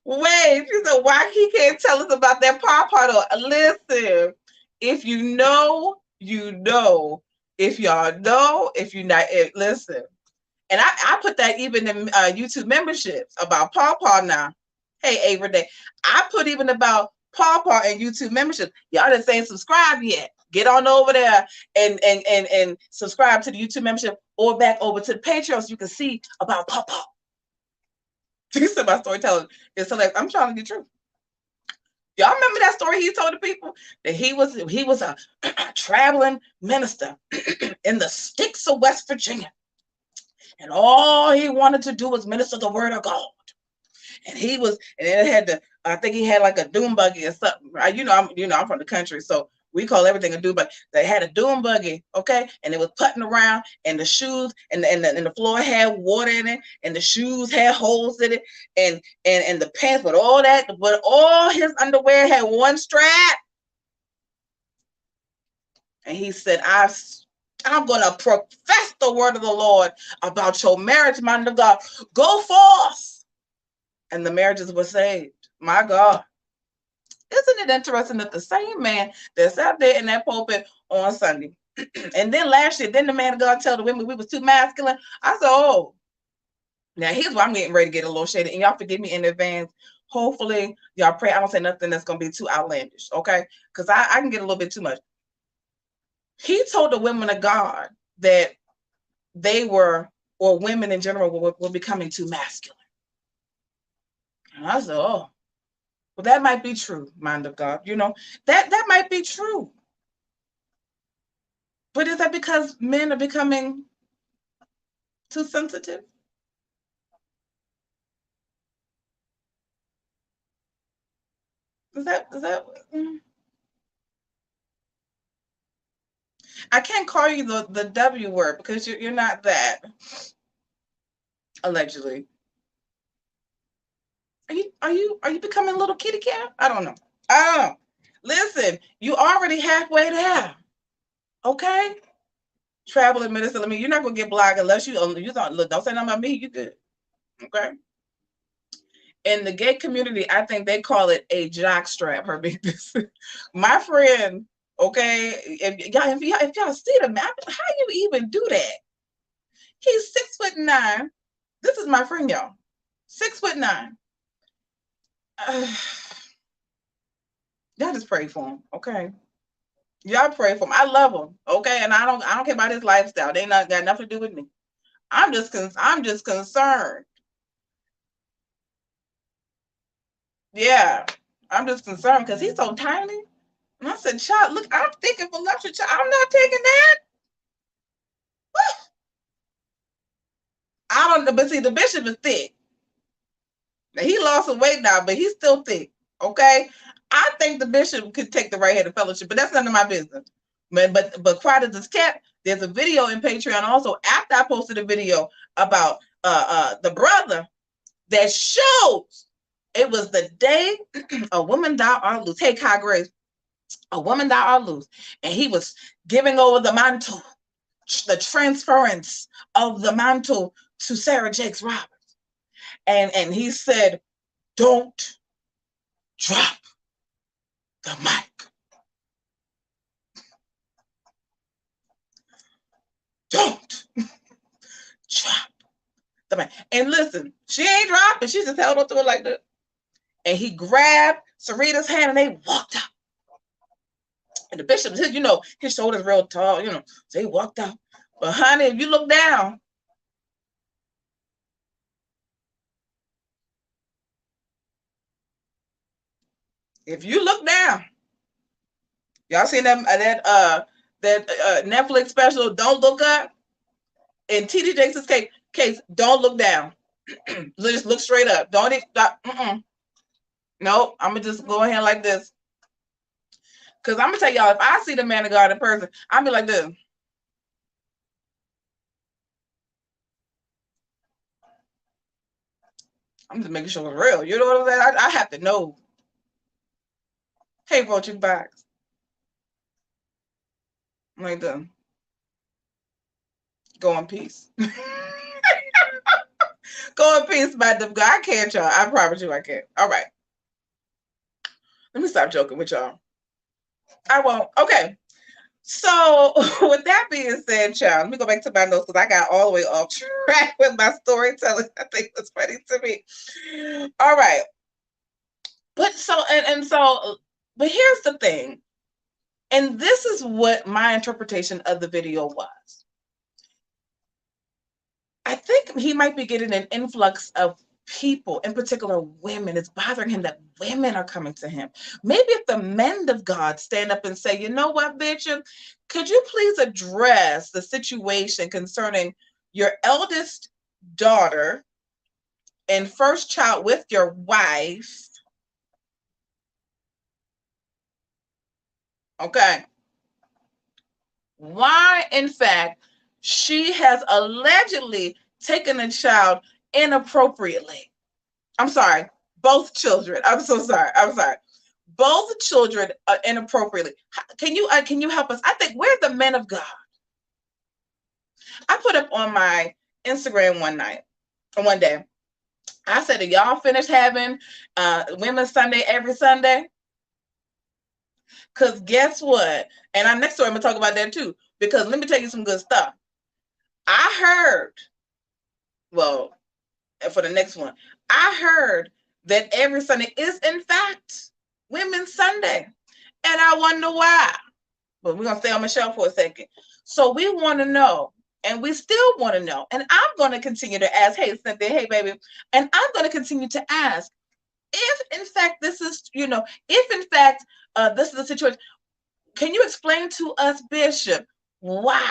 Wait, she said, why he can't tell us about that pawpaw? Listen, if you know, you know. If y'all know, if you not, listen. And I put that even in YouTube memberships about pawpaw now. Hey, Avery Day. I put even about pawpaw and YouTube membership. Y'all didn't say subscribe yet. Get on over there and subscribe to the YouTube membership or back over to the Patreon so you can see about pawpaw. You said my storytelling is so I'm trying to get true. Y'all remember that story he told the people that he was a traveling minister in the sticks of West Virginia, and all he wanted to do was minister the word of God. And it had the, I think he had like a doom buggy or something, right? I'm from the country, so we call everything a doom buggy. They had a doom buggy, okay, and it was putting around, and the shoes and the floor had water in it, and the shoes had holes in it, and the pants, but all his underwear had one strap. And he said, I'm going to profess the word of the Lord about your marriage, man of God. Go forth. And the marriages were saved. My God. Isn't it interesting that the same man that's out there in that pulpit on Sunday, and then last year, then the man of God told the women we was too masculine. I said, oh, now here's why I'm getting ready to get a little shady. And y'all forgive me in advance. Hopefully, y'all pray I don't say nothing that's going to be too outlandish, okay? Because I can get a little bit too much. He told the women of God that they were, or women in general, were becoming too masculine. And I said, oh, well, that might be true, mind of God. That might be true. But is that because men are becoming too sensitive? Is that? I can't call you the W word because you're not that. Allegedly. Are you becoming a little kitty cat? I don't know. Listen, you already halfway there. Okay? Traveling minister. You're not gonna get blocked unless you don't say nothing about me. You good. Okay? In the gay community, I think they call it a jock strap. My friend, okay, if y'all see the map, how you even do that? He's 6'9". This is my friend, y'all. 6'9". Y'all just pray for him, okay? Y'all pray for him. I love him, okay? And I don't care about his lifestyle. They got nothing to do with me. I'm just concerned. Yeah, I'm just concerned because he's so tiny. And I said, child, look, I'm thinking for luxury, child. I'm not taking that. I don't know, but see, the bishop is thick. Now, he lost some weight now, but he's still thick, okay? I think the bishop could take the right hand of fellowship, but that's none of my business. But quiet as this cat, there's a video in Patreon also after I posted a video about the brother that shows it was the day a woman thou art loose. Hey, Kai Grace, a woman thou art loose. And he was giving over the mantle, the transference of the mantle to Sarah Jakes Roberts. And he said, don't drop the mic. Don't drop the mic. And listen, she ain't dropping. She just held on to it like that. And he grabbed Sarita's hand and they walked out. And the bishop, his shoulders real tall, so he walked out. But honey, if you look down, If you look down, y'all seen that Netflix special, Don't Look Up? In T.D. Jakes' case, don't look down. Just look straight up. Don't stop. Nope. I'm gonna just go ahead like this. Cause I'm gonna tell y'all, if I see the man of God in person, I'll be like this. I'm just making sure it's real. You know what I'm saying? I have to know. Hey, Vulture Box. Like the go in peace. Go in peace, my God. I can't, y'all. I promise you I can't. All right. Let me stop joking with y'all. I won't. Okay. So with that being said, child, let me go back to my notes because I got all the way off track with my storytelling. I think it was funny to me. All right. But so but here's the thing. And this is what my interpretation of the video was. I think he might be getting an influx of people, in particular women. It's bothering him that women are coming to him. Maybe if the men of God stand up and say, you know what, Bishop, could you please address the situation concerning your eldest daughter and first child with your wife? Okay. Why, in fact, she has allegedly taken a child inappropriately. I'm sorry, both children. I'm so sorry. I'm sorry. Both children inappropriately. Can you help us? I think, where's the men of God? I put up on my Instagram one day. I said, "Do y'all finish having Women's Sunday every Sunday?" Because guess what? And I'm next door, I'm gonna talk about that too. Because let me tell you some good stuff. I heard, well, for the next one, I heard that every Sunday is in fact Women's Sunday. And I wonder why. But we're going to stay on Michelle for a second. So we want to know, and we still want to know. And I'm going to continue to ask, hey, Cynthia, hey, baby. And I'm going to continue to ask if, in fact, this is, if, in fact, this is the situation. Can you explain to us, Bishop, why?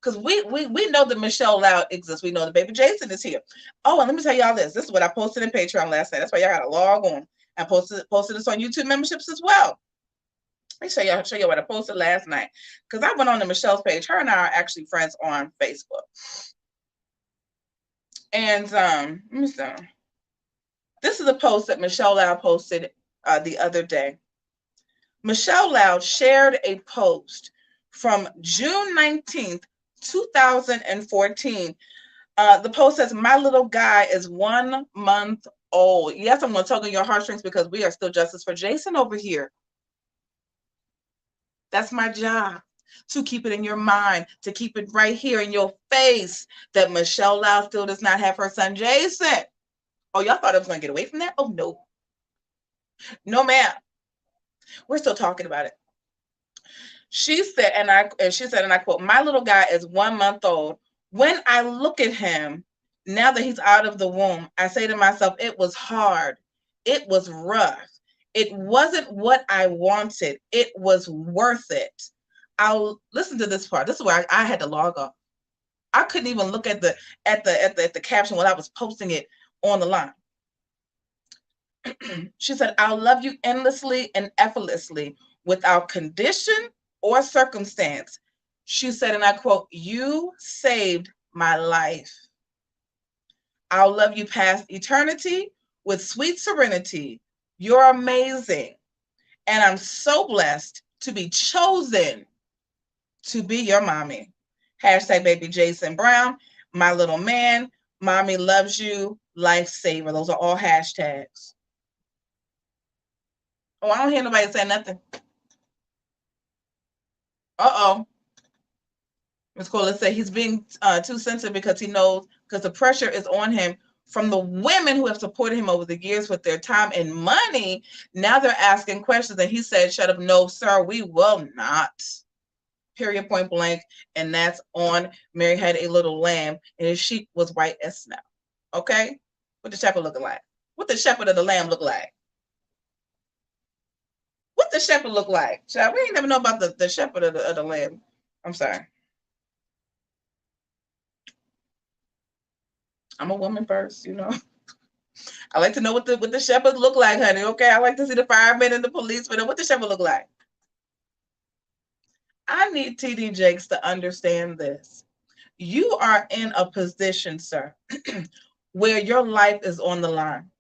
Because we know that Michelle Loud exists. We know that baby Jason is here. Oh, and let me tell y'all this. This is what I posted in Patreon last night. That's why y'all got to log on. I posted this on YouTube memberships as well. Let me show you what I posted last night. Because I went on to Michelle's page. Her and I are actually friends on Facebook. And let me see. This is a post that Michelle Loud posted the other day. Michelle Loud shared a post from June 19th, 2014. The post says, my little guy is 1 month old. Yes, I'm going to tug on your heartstrings because we are still justice for Jason over here. That's my job, to keep it in your mind, to keep it right here in your face that Michelle Loud still does not have her son Jason. Oh, y'all thought I was going to get away from that? Oh, no. No, ma'am. We're still talking about it. She said, and I quote, my little guy is 1 month old. When I look at him, now that he's out of the womb, I say to myself, it was hard. It was rough. It wasn't what I wanted. It was worth it. I'll listen to this part. This is where I had to log off. I couldn't even look at the caption when I was posting it on the line. She said, I'll love you endlessly and effortlessly without condition or circumstance. She said, and I quote, you saved my life. I'll love you past eternity with sweet serenity. You're amazing. And I'm so blessed to be chosen to be your mommy. Hashtag baby Jason Brown, my little man, mommy loves you, lifesaver. Those are all hashtags. Oh, I don't hear nobody say nothing. Uh-oh. Ms. Corliss said he's being too sensitive because he knows, because the pressure is on him from the women who have supported him over the years with their time and money. Now they're asking questions, and he said, shut up. No, sir, we will not. Period, point blank. And that's on Mary Had a Little Lamb, and his sheep was white as snow. Okay? What the shepherd looking like? What the shepherd of the lamb look like? the shepherd look like? Child, we ain't never know about the shepherd of the lamb. I'm sorry. I'm a woman first, you know. I like to know what the shepherds look like, honey. Okay, I like to see the firemen and the policemen. What the shepherd look like? I need TD Jakes to understand this. You are in a position, sir, where your life is on the line,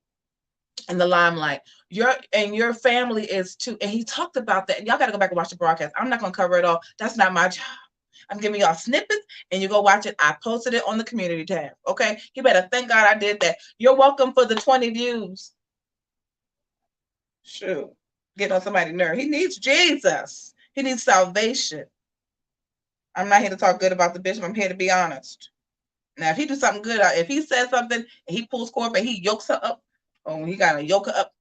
in the limelight. Your family is too. And he talked about that. Y'all got to go back and watch the broadcast. I'm not gonna cover it all. That's not my job. I'm giving y'all snippets, and you go watch it. I posted it on the community tab. Okay, you better thank God I did that. You're welcome for the 20 views. Shoot, get on somebody's nerve. He needs Jesus. He needs salvation. I'm not here to talk good about the bishop. I'm here to be honest. Now, if he do something good, if he says something and he pulls Corp and he yokes her up, he got to yoke her up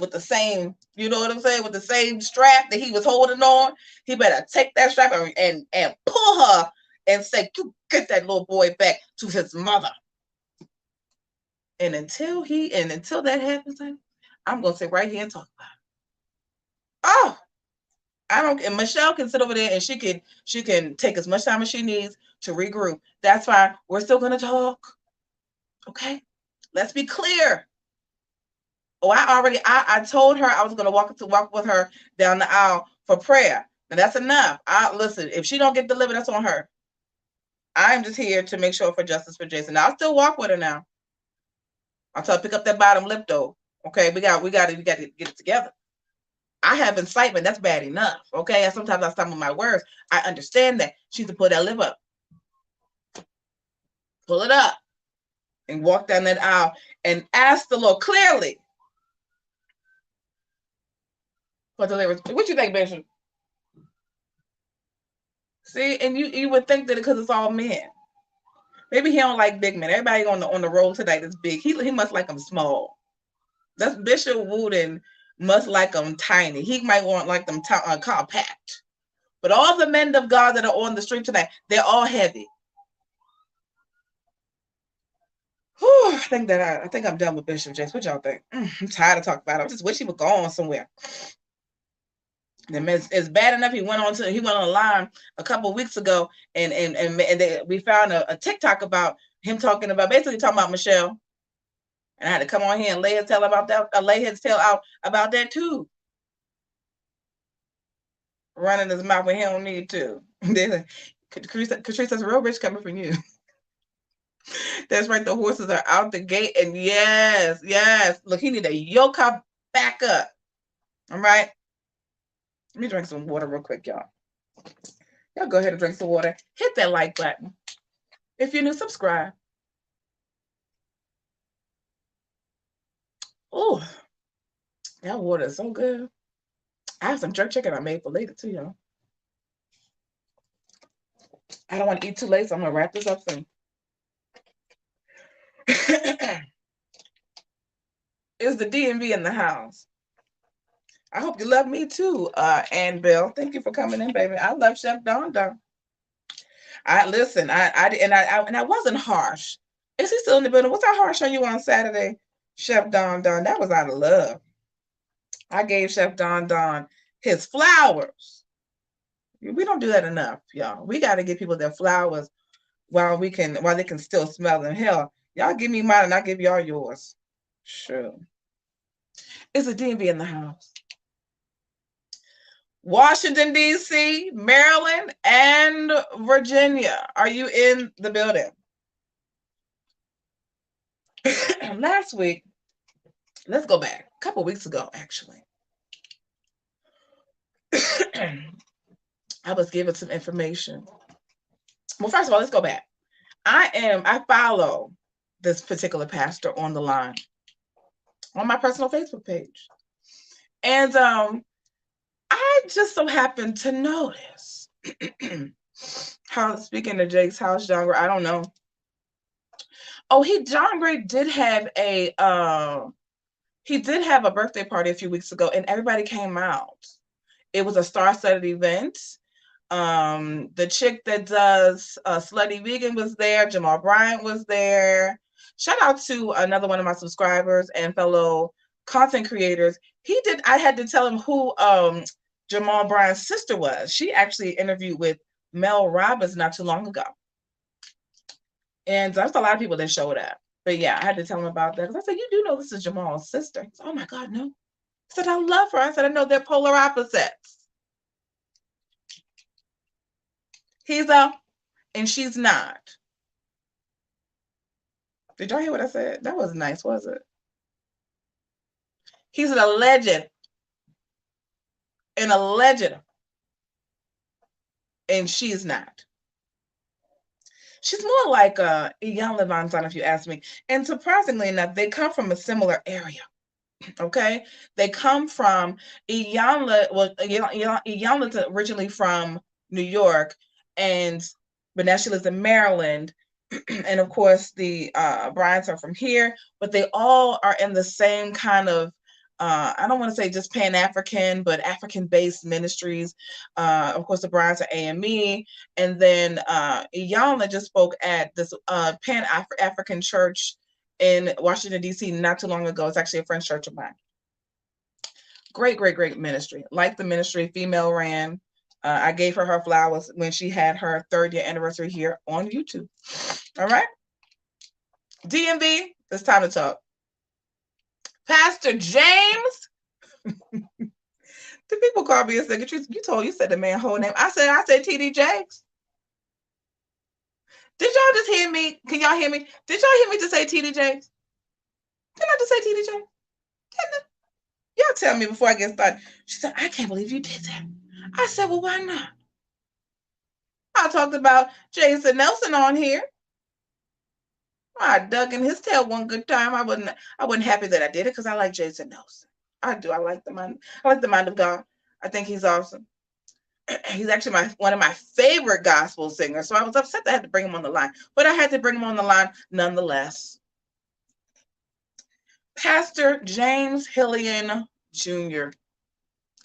with the same, you know what I'm saying, with the same strap that he was holding on, he better take that strap and pull her and say, you get that little boy back to his mother. And until that happens, I'm going to sit right here and talk about it. Oh, and Michelle can sit over there and she can take as much time as she needs to regroup. That's fine. We're still going to talk. Okay? Let's be clear. Oh, I told her I was going to walk with her down the aisle for prayer. And that's enough. Listen, if she don't get delivered, that's on her. I'm just here to make sure for justice for Jason. Now, I'll still walk with her now. I'll tell her pick up that bottom lip though. Okay, we got to get it together. I have incitement. That's bad enough. Okay, sometimes I stumble my words. I understand that. She needs to pull that lip up. Pull it up. And walk down that aisle and ask the Lord clearly for deliverance. What you think, Bishop? See, and you would think that because it's all men. Maybe he don't like big men. Everybody on the road tonight is big. He must like them small. That's Bishop Wooden must like them tiny. He might want like them compact. But all the men of God that are on the street tonight, they're all heavy. Whew, I think I'm done with Bishop Jakes. What y'all think? I'm tired of talking about it. I just wish he would go on somewhere. It's bad enough he went on a line a couple of weeks ago and we found a TikTok about him talking about Michelle, and I had to come on here and lay his tail out about that too. Running his mouth when he don't need to. Catrice says real rich coming from you. That's right. The horses are out the gate, and yes. Look, he need to yoke her back up. All right. Let me drink some water real quick, y'all. Y'all go ahead and drink some water. Hit that like button. If you're new, subscribe. Oh, that water is so good. I have some jerk chicken I made for later too, y'all. I don't want to eat too late, so I'm gonna wrap this up soon. Is the DMV in the house? I hope you love me too, Ann Bill. Thank you for coming in, baby. I love Chef Don Don. I wasn't harsh. Is he still in the building? Was I harsh on you on Saturday, Chef Don Don? That was out of love. I gave Chef Don Don his flowers. We don't do that enough, y'all. We got to give people their flowers while they can still smell them. Hell, y'all give me mine and I'll give y'all yours. Sure. Is the DMV in the house? Washington, D.C., Maryland, and Virginia. Are you in the building? Last week, let's go back. A couple weeks ago, actually. I was given some information. Well, first of all, let's go back. I follow this particular pastor on the line on my personal Facebook page. And I just so happened to notice how, speaking of Jake's house, John Gray, I don't know. Oh, John Gray did have a birthday party a few weeks ago, and everybody came out. It was a star-studded event. The chick that does Slutty Vegan was there. Jamal Bryant was there. Shout out to another one of my subscribers and fellow content creators, I had to tell him who Jamal Bryant's sister was. She actually interviewed with Mel Robbins not too long ago. And there's a lot of people that showed up. But yeah, I had to tell him about that. Because I said, you do know this is Jamal's sister. He said, oh my God, no. I said, I love her. I said, I know they're polar opposites. He's a, and she's not. Did y'all hear what I said? That wasn't nice, was it? He's a legend. And a legend. And she's not. She's more like Iyanla Vanzant, if you ask me. And surprisingly enough, they come from a similar area. Okay, they come from Iyanla. Well, Iyanla's originally from New York, but now she lives in Maryland. And of course, the Bryants are from here, but they all are in the same kind of. I don't want to say just Pan-African, but African-based ministries. Of course, the Bryants are AME, and then Iyanla just spoke at this Pan-African church in Washington, D.C. not too long ago. It's actually a French church of mine. Great, great, great ministry. Like the ministry, female ran. I gave her flowers when she had her 3rd year anniversary here on YouTube. All right. DMV, it's time to talk. Pastor James. The people call me and said, you said the man's whole name. I said TD Jakes. Did y'all just hear me? Can y'all hear me? Did y'all hear me just say TD Jakes? Didn't I just say TD Jakes? Y'all tell me before I get started. She said, I can't believe you did that. I said, well, why not? I talked about Jason Nelson on here. I dug in his tail one good time. I wasn't happy that I did it because I like Jason Nelson. I do. I like the mind of God. I think he's awesome. He's actually one of my favorite gospel singers. So I was upset that I had to bring him on the line, but I had to bring him on the line nonetheless. Pastor James Hillian Jr.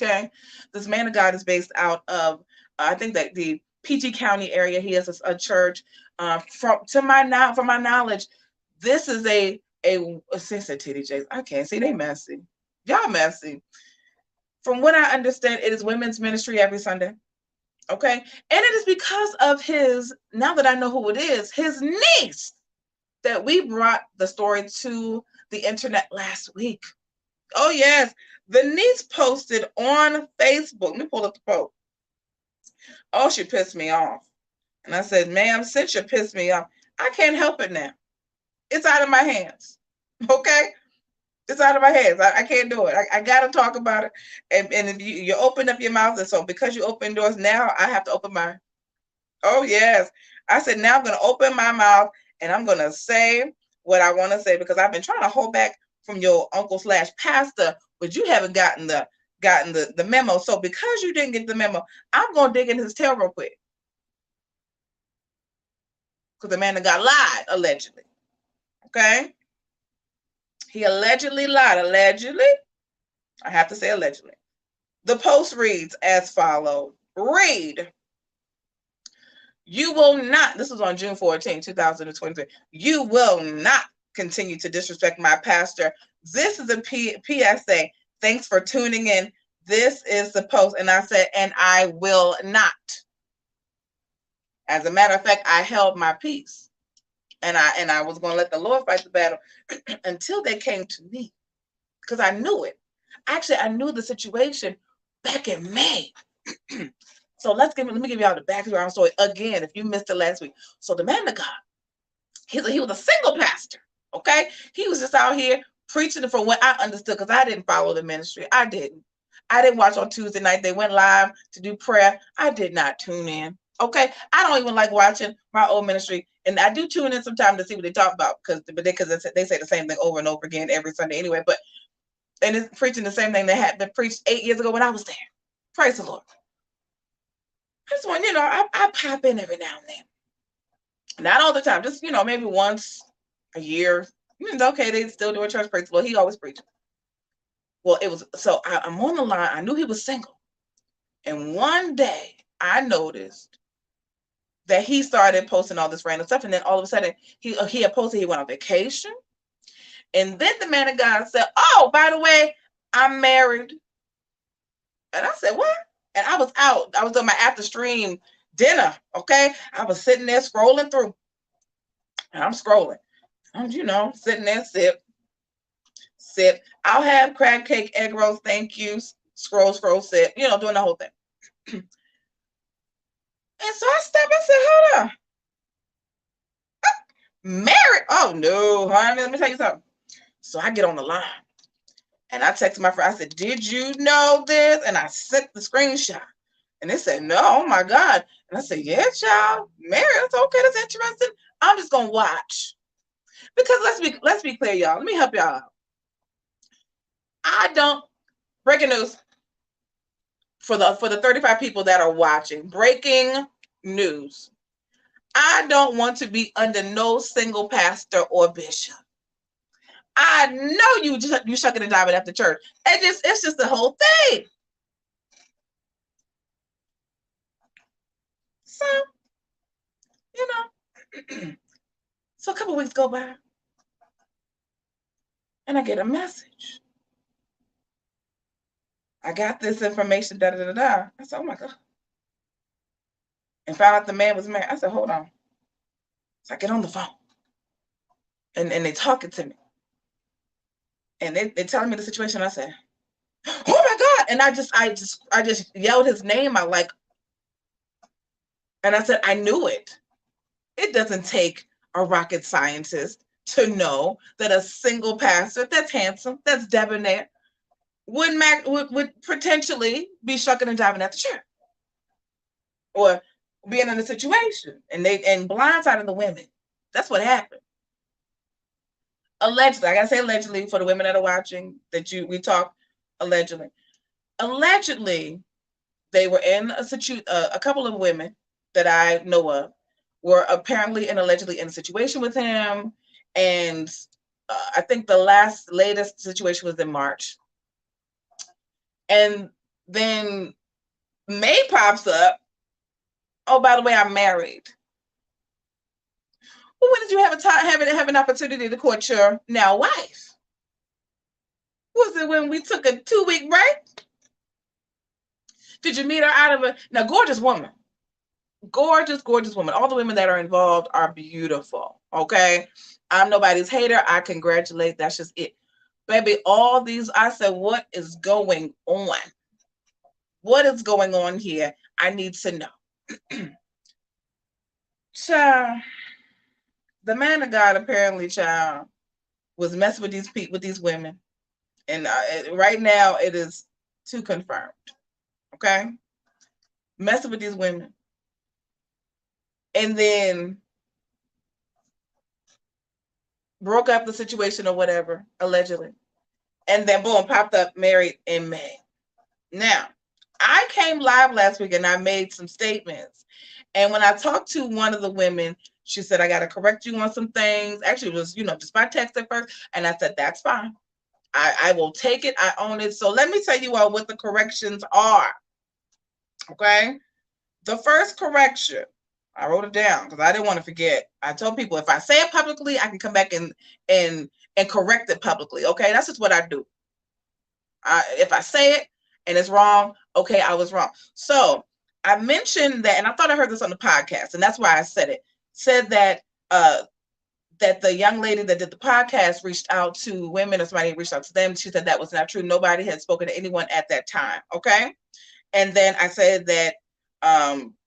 Okay, this man of God is based out of I think that the PG County area. He has a church. From my knowledge, this is a TDJs. I can't see, they messy. Y'all messy. From what I understand, it is women's ministry every Sunday. Okay, and it is because of his. Now that I know who it is, his niece, that we brought the story to the internet last week. Oh yes, the niece posted on Facebook. Let me pull up the post. Oh, she pissed me off. And I said, ma'am, since you pissed me off, I can't help it now. It's out of my hands. Okay? It's out of my hands. I can't do it. I got to talk about it. And if you open up your mouth, and so because you open doors, now I have to open mine. Oh, yes. I said, now I'm going to open my mouth and I'm going to say what I want to say because I've been trying to hold back from your uncle/pastor, but you haven't gotten the memo. So because you didn't get the memo, I'm going to dig in his tail real quick. Because the man that got lied, allegedly. Okay? He allegedly lied. Allegedly? I have to say allegedly. The post reads as follows. Read. You will not, this was on June 14, 2023. You will not continue to disrespect my pastor. This is a PSA. Thanks for tuning in. This is the post. And I said, and I will not. As a matter of fact, I held my peace, and I was going to let the Lord fight the battle until they came to me, because I knew it. Actually, I knew the situation back in May. So let me give y'all the background story again, if you missed it last week. So the man of God, he was a single pastor. Okay, he was just out here preaching from what I understood, because I didn't follow the ministry. I didn't watch on Tuesday night. They went live to do prayer. I did not tune in. Okay, I don't even like watching my old ministry, and I do tune in sometimes to see what they talk about because they say the same thing over and over again every Sunday anyway. And it's preaching the same thing that had been preached 8 years ago when I was there. Praise the Lord. This one, I pop in every now and then, not all the time, just maybe once a year. It's okay, they still do a church. Praise the Lord. He always preaches. Well, it was so I'm on the line. I knew he was single, and one day I noticed that he started posting all this random stuff. And then all of a sudden he had posted he went on vacation. And then the man of God said, oh, by the way, I'm married. And I said, what? And I was out. I was on my after stream dinner. Okay. I was sitting there scrolling through. And I'm scrolling. I'm, sitting there, sip. I'll have crab cake, egg rolls, thank you. Scroll, sip, doing the whole thing. And so I stepped, I said, hold on. Married? Oh no, honey, let me tell you something. So I get on the line and I text my friend. I said, did you know this? And I sent the screenshot. And they said, no, oh my God. And I said, yeah, child, married. That's okay, that's interesting. I'm just gonna watch. Because let's be clear, y'all. Let me help y'all out. Breaking news for the 35 people that are watching. Breaking news. I don't want to be under no single pastor or bishop. I know you shucking and diving after church. It's just the whole thing. So, so a couple weeks go by and I get a message. I got this information, da da da da. I said, oh my God. And found out the man was married. I said, hold on. So I get on the phone. And they talking to me. And they telling me the situation. I said, oh my God. And I just yelled his name out like, and I said, I knew it. It doesn't take a rocket scientist to know that a single pastor that's handsome, that's debonair, would potentially be shucking and diving at the church. Or being in a situation and blindsiding the women. That's what happened. Allegedly, I gotta say allegedly for the women that are watching we talk allegedly. Allegedly, they were in a couple of women that I know of were apparently and allegedly in a situation with him. And I think the latest situation was in March. And then May pops up. Oh, by the way, I'm married. Well, when did you have an opportunity to court your now wife? Was it when we took a 2-week break? Did you meet her out of now gorgeous woman? Gorgeous woman. All the women that are involved are beautiful. Okay. I'm nobody's hater. I congratulate. That's just it. Baby, all these, I said, what is going on? What is going on here? I need to know. Child, the man of God apparently, child, was messing with these women. And right now it is too confirmed. Okay. Messing with these women. And then broke up the situation or whatever, allegedly. And then boom, popped up married in May. Now, I came live last week and I made some statements. And when I talked to one of the women, she said, I got to correct you on some things. Actually, it was, just by text at first. And I said, that's fine. I will take it. I own it. So let me tell you all what the corrections are. Okay. The first correction, I wrote it down because I didn't want to forget. I told people if I say it publicly, I can come back and correct it publicly. Okay. That's just what I do. If I say it and it's wrong, okay, I was wrong. So I mentioned that, and I thought I heard this on the podcast, and that's why I said it. Said that that the young lady that did the podcast reached out to women, or somebody reached out to them. She said that was not true. Nobody had spoken to anyone at that time. Okay. And then I said that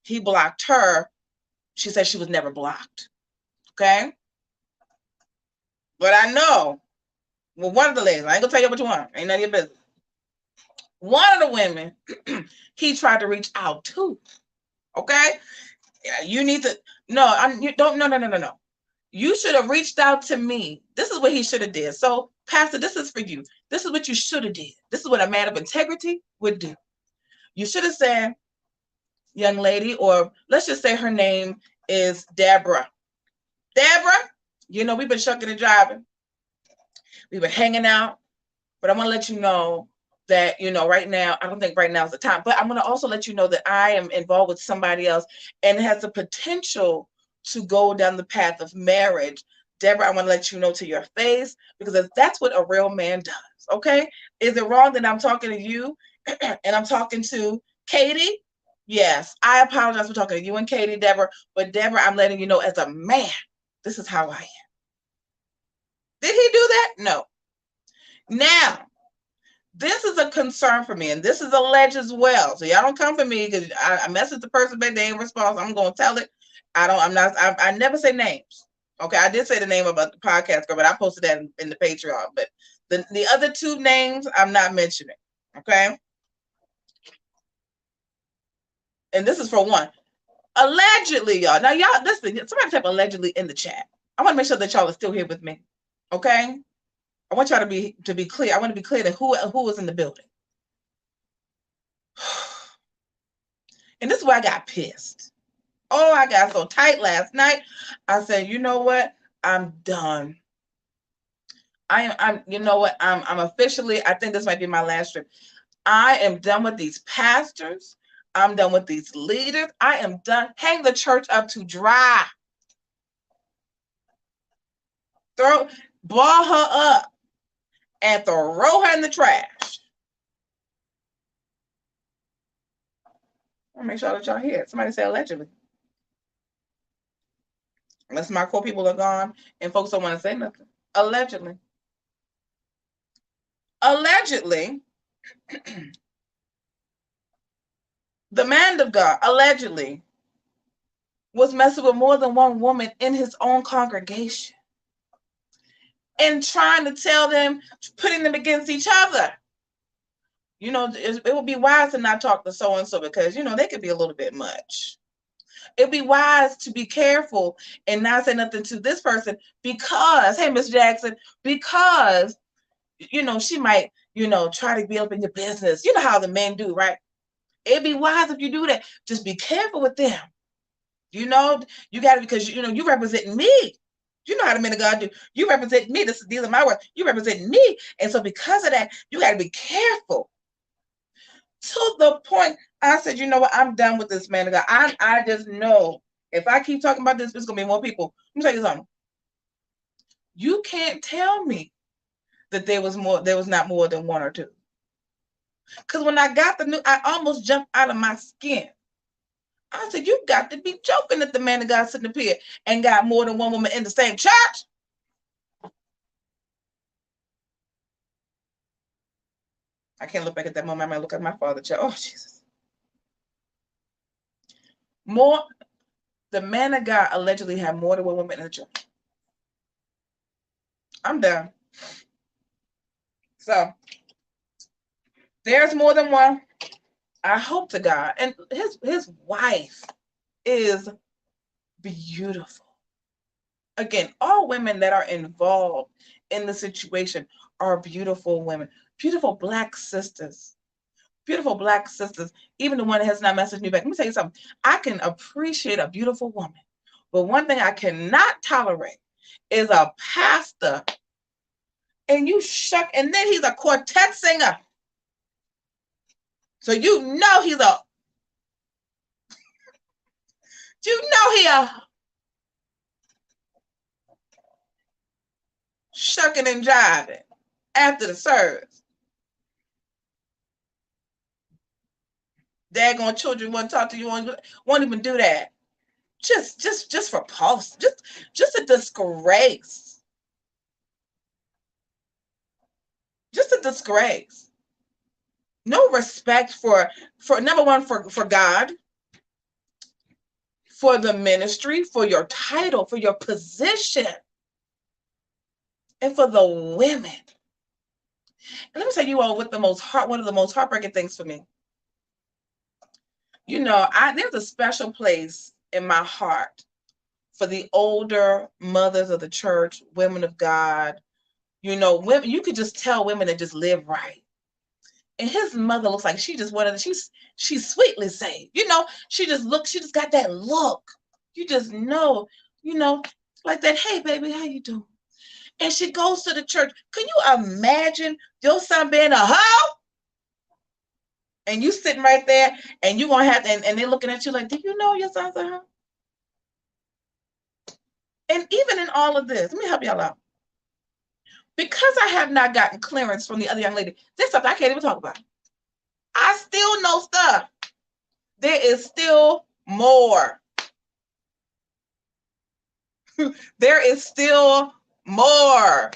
he blocked her. She said she was never blocked. Okay. But I know, well, one of the ladies, I ain't gonna tell you which one, ain't none of your business. One of the women, he tried to reach out to. Okay. You need to, no. You should have reached out to me. This is what he should have did. So, Pastor, this is for you. This is what you should have did. This is what a man of integrity would do. You should have said, young lady, or let's just say her name is Deborah. Deborah, we've been shucking and driving. We've been hanging out, but I want to let you know that, right now, I don't think right now is the time, but I'm going to also let you know that I am involved with somebody else and has the potential to go down the path of marriage Deborah, I want to let you know to your face, because that's what a real man does. Okay? Is it wrong that I'm talking to you and I'm talking to Katie? Yes, I apologize for talking to you and Katie, Deborah. But Deborah, I'm letting you know, as a man, this is how I am. Did he do that? No. Now, this is a concern for me, and this is alleged as well. So y'all don't come for me because I messaged the person back, they ain't response. I'm gonna tell it. I never say names. Okay, I did say the name about the podcast girl, but I posted that in the Patreon. But the other two names I'm not mentioning. Okay. And this is for one. Allegedly, y'all. Now, y'all, listen, somebody type allegedly in the chat. I want to make sure that y'all are still here with me. Okay? I want y'all to be clear. I want to be clear that who was in the building. And this is why I got pissed. Oh, I got so tight last night. I said, you know what? I'm done. You know what? I'm officially, I think this might be my last trip. I am done with these pastors. I'm done with these leaders. I am done. Hang the church up to dry. Ball her up and throw her in the trash. I'll make sure that y'all hear it. Somebody say allegedly. Unless my core people are gone and folks don't want to say nothing. Allegedly. Allegedly, the man of God, allegedly, was messing with more than one woman in his own congregation and trying to tell them, putting them against each other. You know, it would be wise to not talk to so-and-so because, you know, they could be a little bit much. It'd be wise to be careful and not say nothing to this person because, hey, Miss Jackson, because, you know, she might, you know, try to be up in your business. You know how the men do, right? It'd be wise if you do that. Just be careful with them. You know, you got to, because, you know, you represent me. You know how the men of God do. You represent me. These are my words. You represent me. And so because of that, you got to be careful. To the point, I said, you know what? I'm done with this man of God. I just know if I keep talking about this, there's going to be more people. Let me tell you something. You can't tell me that there was not more than one or two. Because when I got the news, I almost jumped out of my skin. I said, you got to be joking that the man of God sitting up here and got more than one woman in the same church. I can't look back at that moment. I might look at my father. Oh, Jesus. The man of God allegedly had more than one woman in the church. I'm done. So, there's more than one. I hope to God. And his wife is beautiful. Again, all women that are involved in the situation are beautiful women. Beautiful Black sisters. Beautiful Black sisters. Even the one that has not messaged me back. Let me tell you something. I can appreciate a beautiful woman. But one thing I cannot tolerate is a pastor. And and then he's a quartet singer. So you know he shucking and jiving after the service. Daggone children won't talk to you, won't even do that. Just for pulse. Just a disgrace. Just a disgrace. No respect for number one, for God, for the ministry, for your title, for your position, and for the women. And let me tell you all one of the most heartbreaking things for me. You know, there's a special place in my heart for the older mothers of the church, women of God. You know, women, you could just tell women that just live right. And his mother looks like she just wanted, she's sweetly saved. You know, she just got that look. You just know, like that, hey baby, how you doing? And she goes to the church. Can you imagine your son being a hoe? And you sitting right there and you're gonna have to, and they're looking at you like, do you know your son's a hoe? And even in all of this, let me help y'all out. Because I have not gotten clearance from the other young lady, this stuff I can't even talk about. I still know stuff. There is still more. There is still more.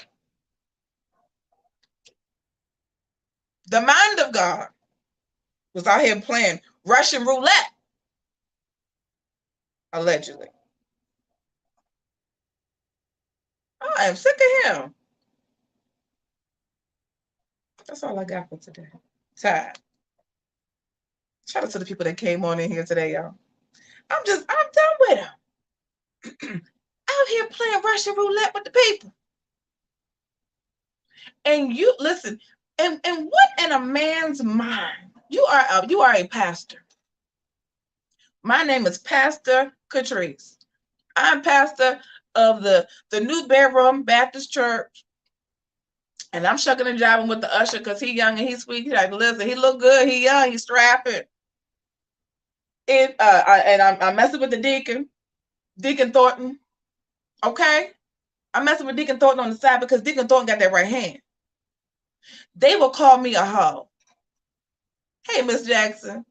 The mind of God was out here playing Russian roulette, allegedly. I am sick of him. That's all I got for today. Tired. Shout out to the people that came on in here today, y'all. I'm done with them. Out here playing Russian roulette with the people. And you listen, and what in a man's mind? You are a pastor. My name is Pastor Catrice. I'm pastor of the New Bedroom Baptist Church. And I'm shucking and jiving with the usher because he's young and he's sweet. He's like, listen, he look good, he young, he's strapping. I'm messing with the Deacon Thornton. Okay? I'm messing with Deacon Thornton on the side because Deacon Thornton got that right hand. They will call me a hoe. Hey, Miss Jackson.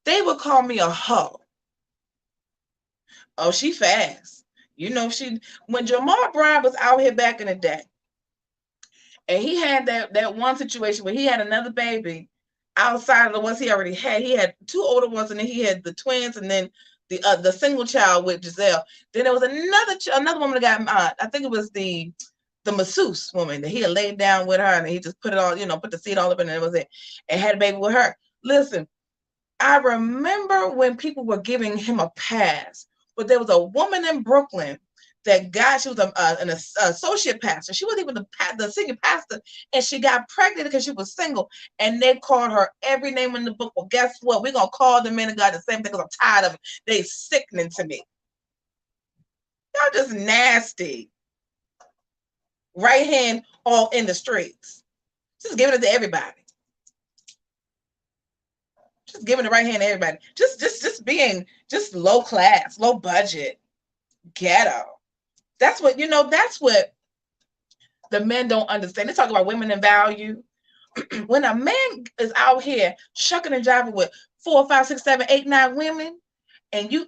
They would call me a hoe. Oh, she fast. You know, when Jamar Brown was out here back in the day, and he had that one situation where he had another baby outside of the ones he already had. He had two older ones, and then he had the twins, and then the single child with Giselle. Then there was another woman that got, I think it was the masseuse woman that he had laid down with her, and he just put it all, put the seed all up in it, and that was it, and had a baby with her. Listen, I remember when people were giving him a pass, but there was a woman in Brooklyn that she was an associate pastor. She wasn't even the senior pastor, and she got pregnant because she was single, and they called her every name in the book. Well, guess what? We're going to call the men of God the same thing because I'm tired of it. They sickening to me. Y'all just nasty. Right hand all in the streets. Just giving it to everybody. Just giving the right hand to everybody. Just being low class, low budget, ghetto. That's what the men don't understand. They talk about women in value. When a man is out here shucking and jiving with 4, 5, 6, 7, 8, 9 women, and your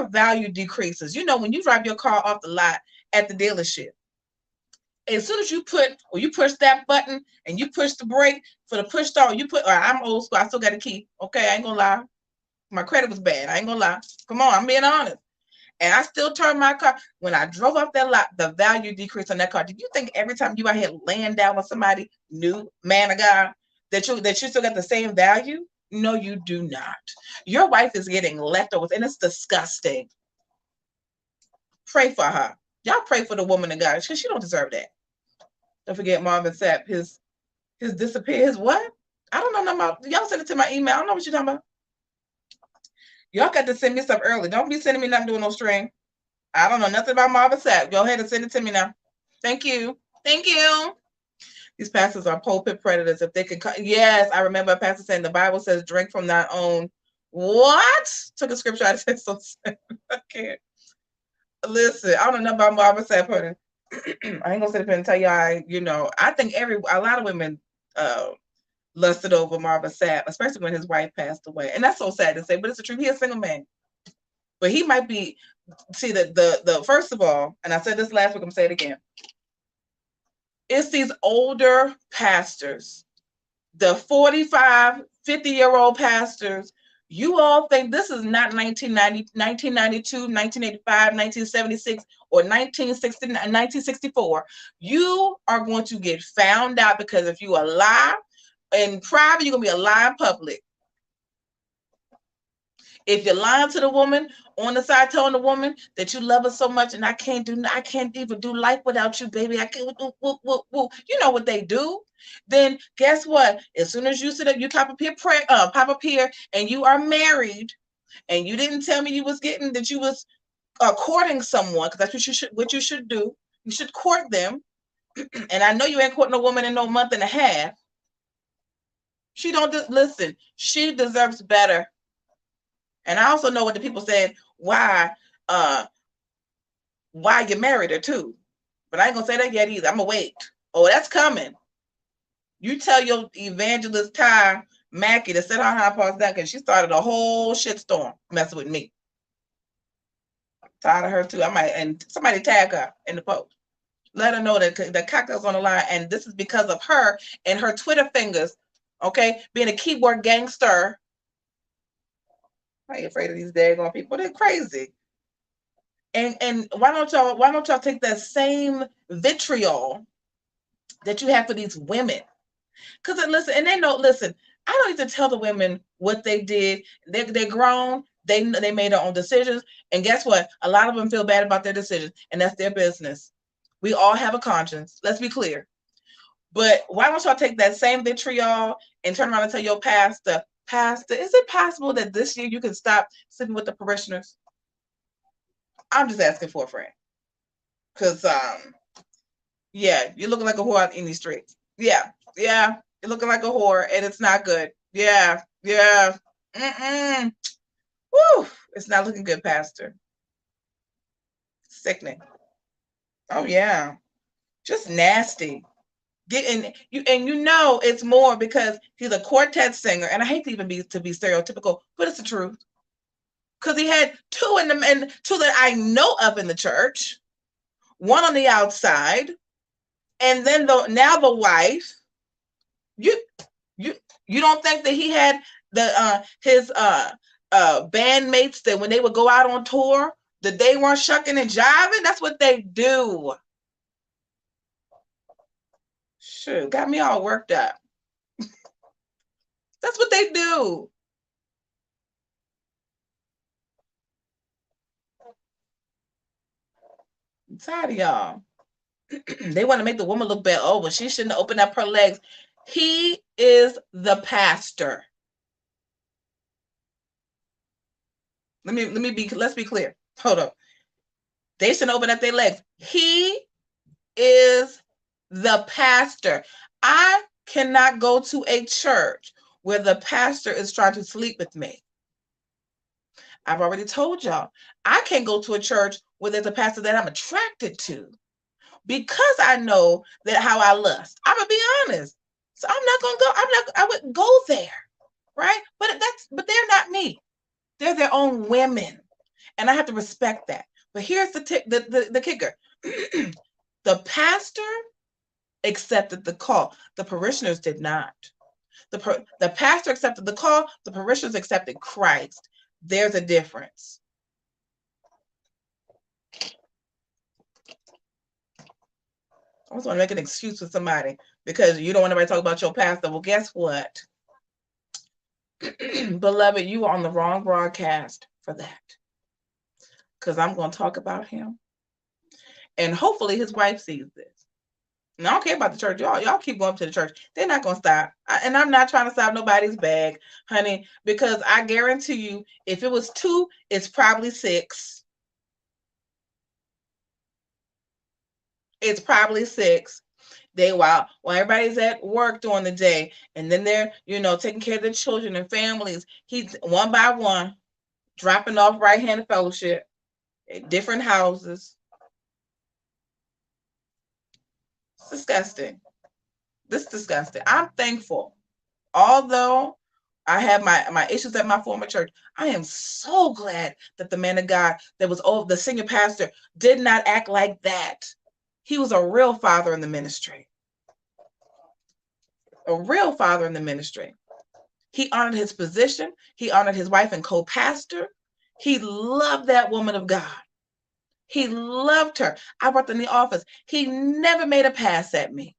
value decreases. When you drive your car off the lot at the dealership, as soon as you push that button and you push the brake for the push start, I'm old school, I still got a key. Okay, I ain't gonna lie. My credit was bad. I ain't gonna lie. Come on, I'm being honest. And I still turned my car. When I drove off that lot, the value decreased on that car. Do you think every time you out here laying down with somebody new, man or guy, that you still got the same value? No, you do not. Your wife is getting leftovers, and it's disgusting. Pray for her. Y'all pray for the woman of God, because she don't deserve that. Don't forget Marvin Sapp, his disappear, his what? I don't know nothing about. Y'all send it to my email. I don't know what you're talking about. Y'all got to send me stuff early. Don't be sending me nothing doing no string. I don't know nothing about Marvin Sapp. Go ahead and send it to me now. Thank you. Thank you. These pastors are pulpit predators. If they could, yes, I remember a pastor saying the Bible says, "Drink from thine own." What? Took a scripture out of it. So I can't. Listen, I don't know about Marvin Sapp. I ain't gonna sit up here and tell y'all. I think a lot of women lusted over Marvin Sapp, especially when his wife passed away. And that's so sad to say, but it's the truth. He's a single man. But he might be, see, the first of all, and I said this last week, I'm gonna say it again. It's these older pastors, the 45, 50-year-old pastors. You all think this is not 1990, 1992, 1985, 1976, or 1964. You are going to get found out, because if you are lie in private, you're going to be a lie in public. If you're lying to the woman on the side, telling the woman that you love her so much, and I can't even do life without you, baby. I can't. You know what they do? Then guess what? As soon as you sit up, you pop up here, and you are married, and you didn't tell me you was courting someone, because that's what you should do. You should court them. And I know you ain't courting a woman in no month and a half. She listen. She deserves better. And I also know what the people said. Why why you married her too. But I ain't gonna say that yet either. I'm gonna wait. Oh, that's coming. You tell your evangelist Ty Mackey to set her hind parts down because she started a whole shitstorm messing with me. I'm tired of her too. I might, and somebody tag her in the post. Let her know that the cocktail's on the line, and this is because of her and her Twitter fingers. Okay, being a keyboard gangster. I ain't afraid of these daggone people. They're crazy. And why don't y'all take that same vitriol that you have for these women? Because listen, and they know, listen, I don't need to tell the women what they did. They're grown. They made their own decisions. And guess what? A lot of them feel bad about their decisions, and that's their business. We all have a conscience. Let's be clear. But why don't y'all take that same vitriol and turn around and tell your pastor, is it possible that this year you can stop sitting with the parishioners? I'm just asking for a friend. Because, yeah, you're looking like a whore out in these streets. Yeah, you're looking like a whore, and it's not good. Yeah. Woo, it's not looking good, Pastor. Sickening. Oh, yeah. Just nasty. And you know it's more because he's a quartet singer, and I hate to even be stereotypical, but it's the truth. Because he had two that I know of in the church, one on the outside, and then now the wife. You don't think that he had his bandmates that when they would go out on tour that they weren't shucking and jiving? That's what they do. Shoot, got me all worked up. That's what they do. I'm tired of y'all. They want to make the woman look bad. Oh, well, she shouldn't have opened up her legs. He is the pastor. Let's be clear. Hold up. They shouldn't open up their legs. He is the pastor. I cannot go to a church where the pastor is trying to sleep with me. I've already told y'all. I can't go to a church where there's a pastor that I'm attracted to because I know that how I lust. I'm gonna be honest. So I'm not gonna go. I wouldn't go there, right? But they're not me. They're their own women, and I have to respect that. But here's the kicker: the pastor accepted the call. The parishioners did not. The pastor accepted the call. The parishioners accepted Christ. There's a difference. I just want to make an excuse for somebody because you don't want anybody to talk about your pastor. Well, guess what? Beloved, you are on the wrong broadcast for that. Because I'm going to talk about him. And hopefully his wife sees this. And I don't care about the church. Y'all keep going to the church. They're not going to stop. And I'm not trying to stop nobody's bag, honey, because I guarantee you, if it was 2, it's probably 6. It's probably 6. While everybody's at work during the day, and then they're, taking care of their children and families, he's one by one dropping off right-handed fellowship at different houses. It's disgusting. This is disgusting. I'm thankful. Although I have my issues at my former church, I am so glad that the man of God that was the senior pastor did not act like that. He was a real father in the ministry. A real father in the ministry. He honored his position. He honored his wife and co-pastor. He loved that woman of God. He loved her. I worked in the office. He never made a pass at me.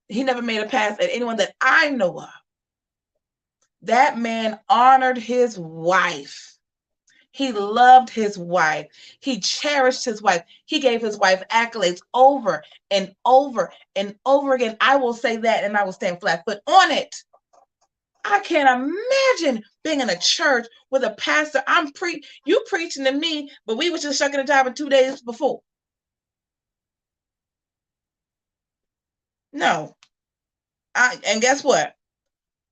He never made a pass at anyone that I know of. That man honored his wife. He loved his wife. He cherished his wife. He gave his wife accolades over and over and over again. I will say that, and I will stand flat-foot on it. I can't imagine being in a church with a pastor. You preaching to me, but we was just shucking a job in 2 days before. No. And guess what?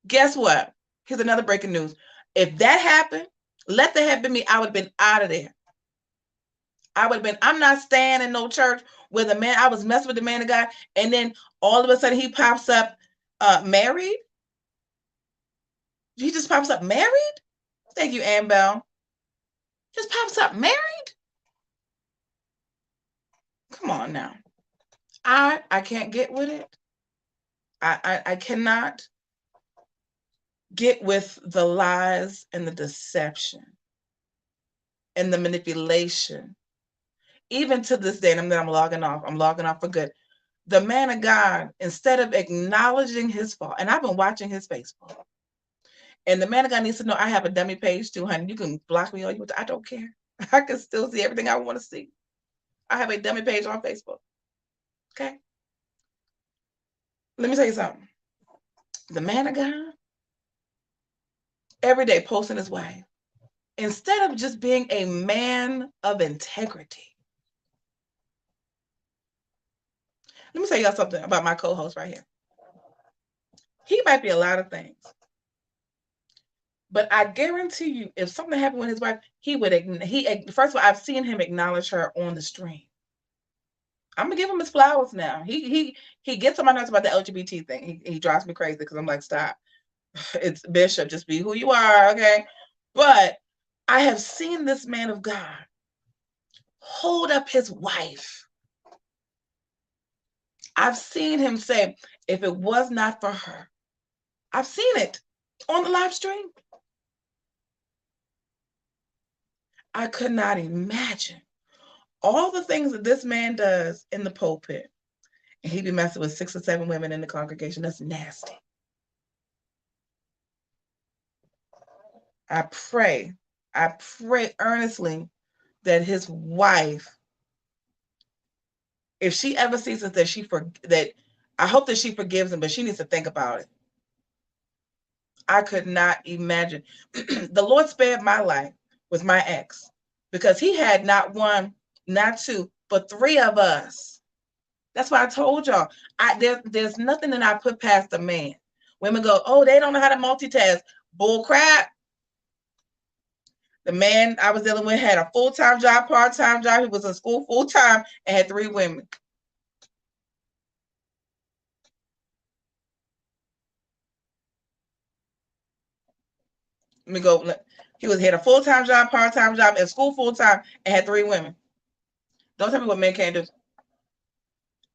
Here's another breaking news. If that happened, let that have been me, I would have been out of there. I would have been, I'm not staying in no church where the man, I was messing with the man of God, and then all of a sudden he pops up married. He just pops up married? Thank you, Annabelle. Just pops up married? Come on now. I can't get with it. I cannot get with the lies and the deception and the manipulation. Even to this day, and I'm logging off. I'm logging off for good. The man of God, instead of acknowledging his fault, and I've been watching his Facebook, and the man of God needs to know I have a dummy page too, honey. You can block me all you want. I don't care. I can still see everything I want to see. I have a dummy page on Facebook. Okay? Let me tell you something. The man of God, every day posting his wife, instead of just being a man of integrity. Let me tell y'all something about my co-host right here. He might be a lot of things, but I guarantee you, if something happened with his wife, first of all, I've seen him acknowledge her on the stream. I'm gonna give him his flowers now. He gets on my nerves about the LGBT thing. He drives me crazy because I'm like, stop. It's Bishop, just be who you are, okay? But I have seen this man of God hold up his wife. I've seen him say, if it was not for her, I've seen it on the live stream. I could not imagine all the things that this man does in the pulpit. And he'd be messing with 6 or 7 women in the congregation. That's nasty. I pray earnestly that his wife, if she ever sees it, that I hope that she forgives him, but she needs to think about it. I could not imagine. The Lord spared my life with my ex because he had not 1, not 2, but 3 of us. That's why I told y'all, there's nothing that I put past a man. Women go, oh, they don't know how to multitask. Bull crap. The man I was dealing with had a full-time job, part-time job. He was in school full-time and had 3 women. Let me go. He had a full-time job, part-time job, and school full-time and had 3 women. Don't tell me what men can't do.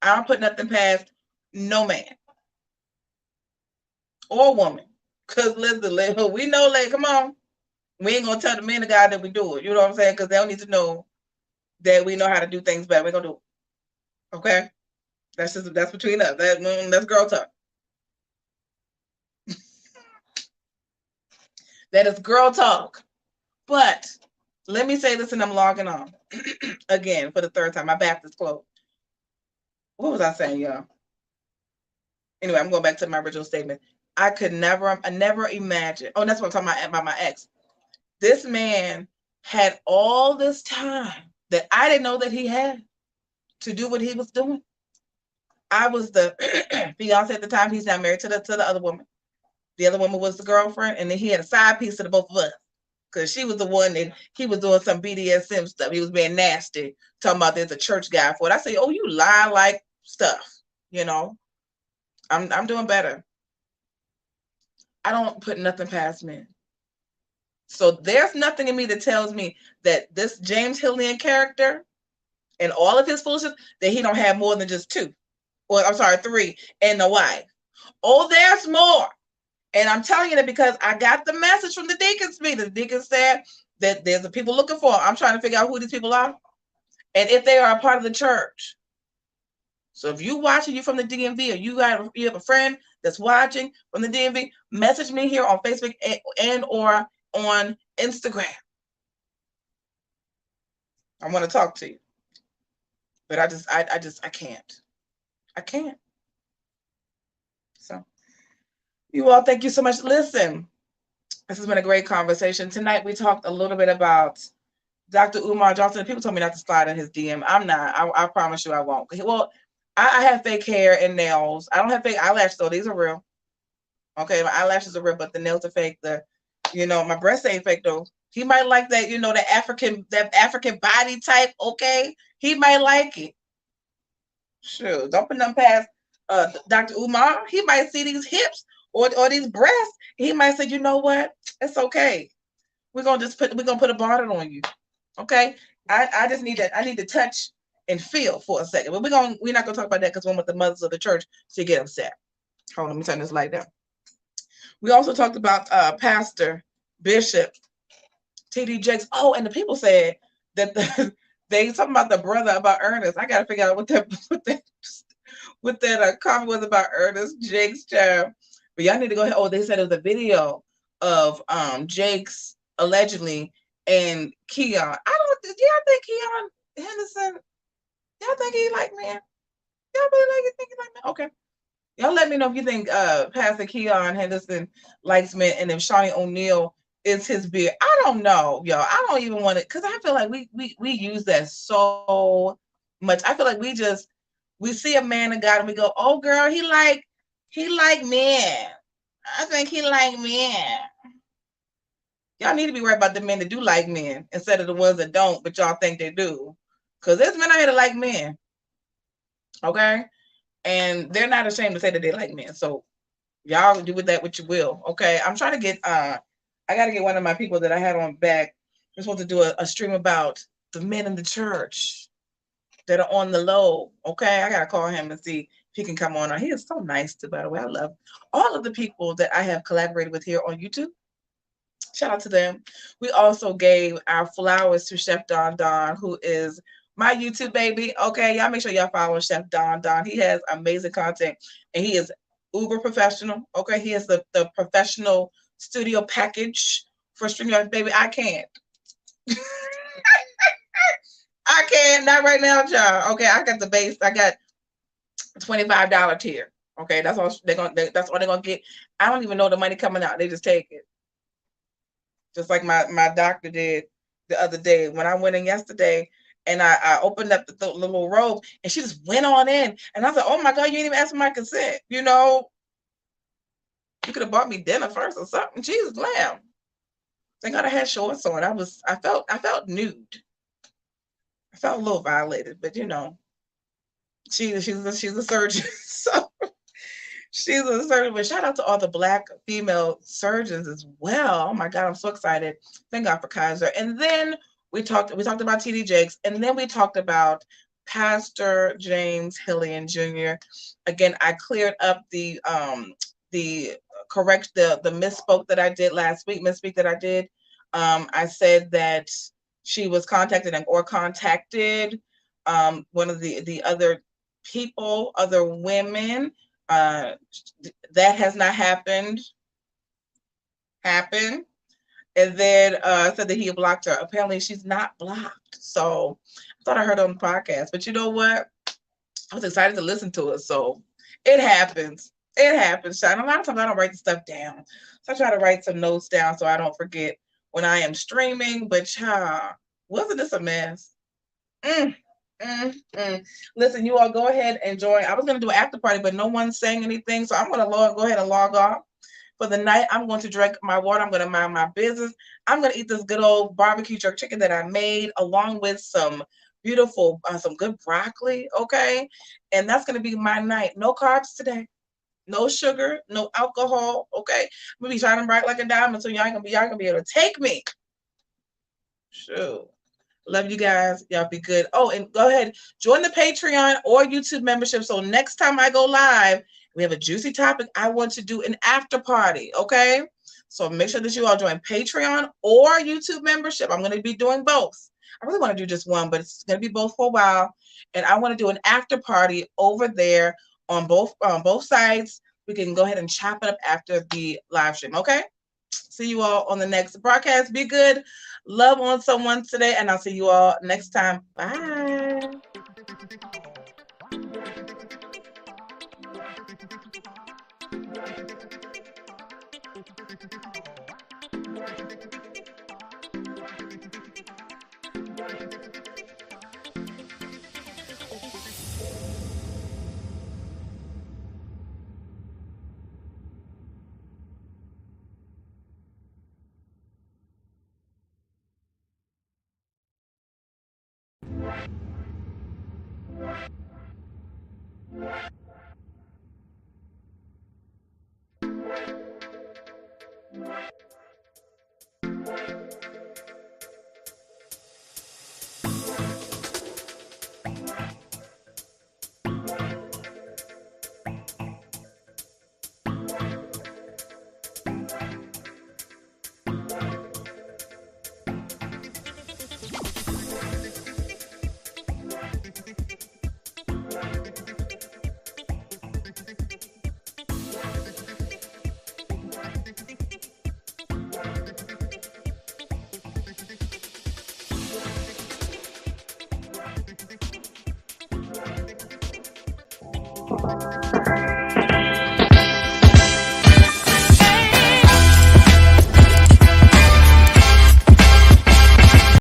I don't put nothing past no man or woman. Because listen, we know, like, come on. We ain't going to tell the men of God that we do it. You know what I'm saying? Because they don't need to know that we know how to do things better. We're going to do it. Okay? That's between us. That's girl talk. That is girl talk. But let me say this, and I'm logging on again for the 3rd time. My back is closed. What was I saying, y'all? Anyway, I'm going back to my original statement. I never imagine. Oh, that's what I'm talking about my ex. This man had all this time that I didn't know that he had to do what he was doing. I was the fiance at the time. He's now married to the other woman. The other woman was the girlfriend, and then he had a side piece to the both of us because she was the one that he was doing some BDSM stuff. He was being nasty, talking about there's a church guy for it. I say, oh, you lie like stuff, you know. I'm doing better. I don't put nothing past men. So there's nothing in me that tells me that this James Hillian character and all of his foolishness, that he don't have more than just 2. Or I'm sorry, 3 and a wife. Oh, there's more. And I'm telling you that because I got the message from the deacons meeting. The deacons said that there's the people looking for him. I'm trying to figure out who these people are and if they are a part of the church. So if you're watching, you're from the DMV, or you have a friend that's watching from the DMV, message me here on Facebook and or on Instagram. I want to talk to you. But I can't. I can't. So you all, thank you so much. Listen, this has been a great conversation. Tonight we talked a little bit about Dr. Umar Johnson. People told me not to slide in his DM. I'm not. I promise you I won't. Well, I have fake hair and nails. I don't have fake eyelashes, though. These are real. Okay, my eyelashes are real, but the nails are fake. My breasts ain't fake, though. He might like that, that African body type. Okay, he might like it. Sure, don't put them past Dr. Umar. He might see these hips or these breasts. He might say, you know what? It's okay. We're gonna put a bonnet on you. Okay. I just need that. I need to touch and feel for a second. But we're not gonna talk about that because one with the mothers of the church, so you get upset. Hold on, let me turn this light down. We also talked about Pastor Bishop TD Jakes. Oh, and the people said that they talking about the brother about Ernest. I gotta figure out what that comment was about Ernest Jakes' child. But y'all need to go ahead. Oh, they said it was a video of Jakes allegedly and Keon. Do y'all think Keon Henderson? Y'all think he like men? Y'all really think he like men? Okay. Y'all let me know if you think Pastor Keon Henderson likes men and if Shawnee O'Neal is his beard. I don't know, y'all. I don't even want it because I feel like we use that so much. I feel like we see a man of God and we go, oh girl, he like men. I think he like men. Y'all need to be worried about the men that do like men instead of the ones that don't, but y'all think they do. Because there's men out here that like men. Okay? And they're not ashamed to say that they like men. So y'all do with that what you will. Okay. I'm trying to get I gotta get one of my people that I had on back. I'm supposed to do a stream about the men in the church that are on the low. Okay. I gotta call him and see if he can come on. He is so nice too, by the way. I love all of the people that I have collaborated with here on YouTube. Shout out to them. We also gave our flowers to Chef Don Don, who is my YouTube baby. Okay, y'all make sure y'all follow Chef Don Don. He has amazing content and he is uber professional. Okay, he has the professional studio package for StreamYard, baby. I can't. I can't. Not right now, y'all. Okay, I got the base. I got $25 tier. Okay, that's all they're gonna get. I don't even know the money coming out. They just take it. Just like my doctor did the other day when I went in yesterday and I opened up the little robe and she just went on in and I was like, oh my God, you ain't even asked for my consent. You could have bought me dinner first or something. Jesus, lamb. Thank God I had shorts on. I felt nude. I felt a little violated, but she's a surgeon. So she's a surgeon, but shout out to all the Black female surgeons as well. Oh my God, I'm so excited. Thank God for Kaiser. And then we talked about TD Jakes, and then we talked about Pastor James Hillian Jr. Again, I cleared up the misspoke that I did last week, misspeak that I did. I said that she was contacted or contacted one of the other people, other women. That has not happened. And then said that he blocked her. Apparently she's not blocked. So I thought I heard it on the podcast. But you know what? I was excited to listen to it. So it happens. It happens. And a lot of times I don't write the stuff down. So I try to write some notes down so I don't forget when I am streaming. But wasn't this a mess? Listen, you all go ahead and join. I was going to do an after party, but no one's saying anything. So I'm going to go ahead and log off for the night. I'm going to drink my water. I'm going to mind my business. I'm going to eat this good old barbecue jerk chicken that I made along with some beautiful, some good broccoli. Okay. And that's going to be my night. No carbs today. No sugar, no alcohol. Okay. I'm going to be shining bright like a diamond. So y'all gonna be able to take me. Shoot. Love you guys. Y'all be good. Oh, and go ahead, join the Patreon or YouTube membership. So next time I go live, we have a juicy topic. I want to do an after party. Okay. So make sure that you all join Patreon or YouTube membership. I'm going to be doing both. I really want to do just one, but it's going to be both for a while. And I want to do an after party over there on both sides. We can go ahead and chop it up after the live stream. Okay. See you all on the next broadcast. Be good. Love on someone today, and I'll see you all next time. Bye. Bye.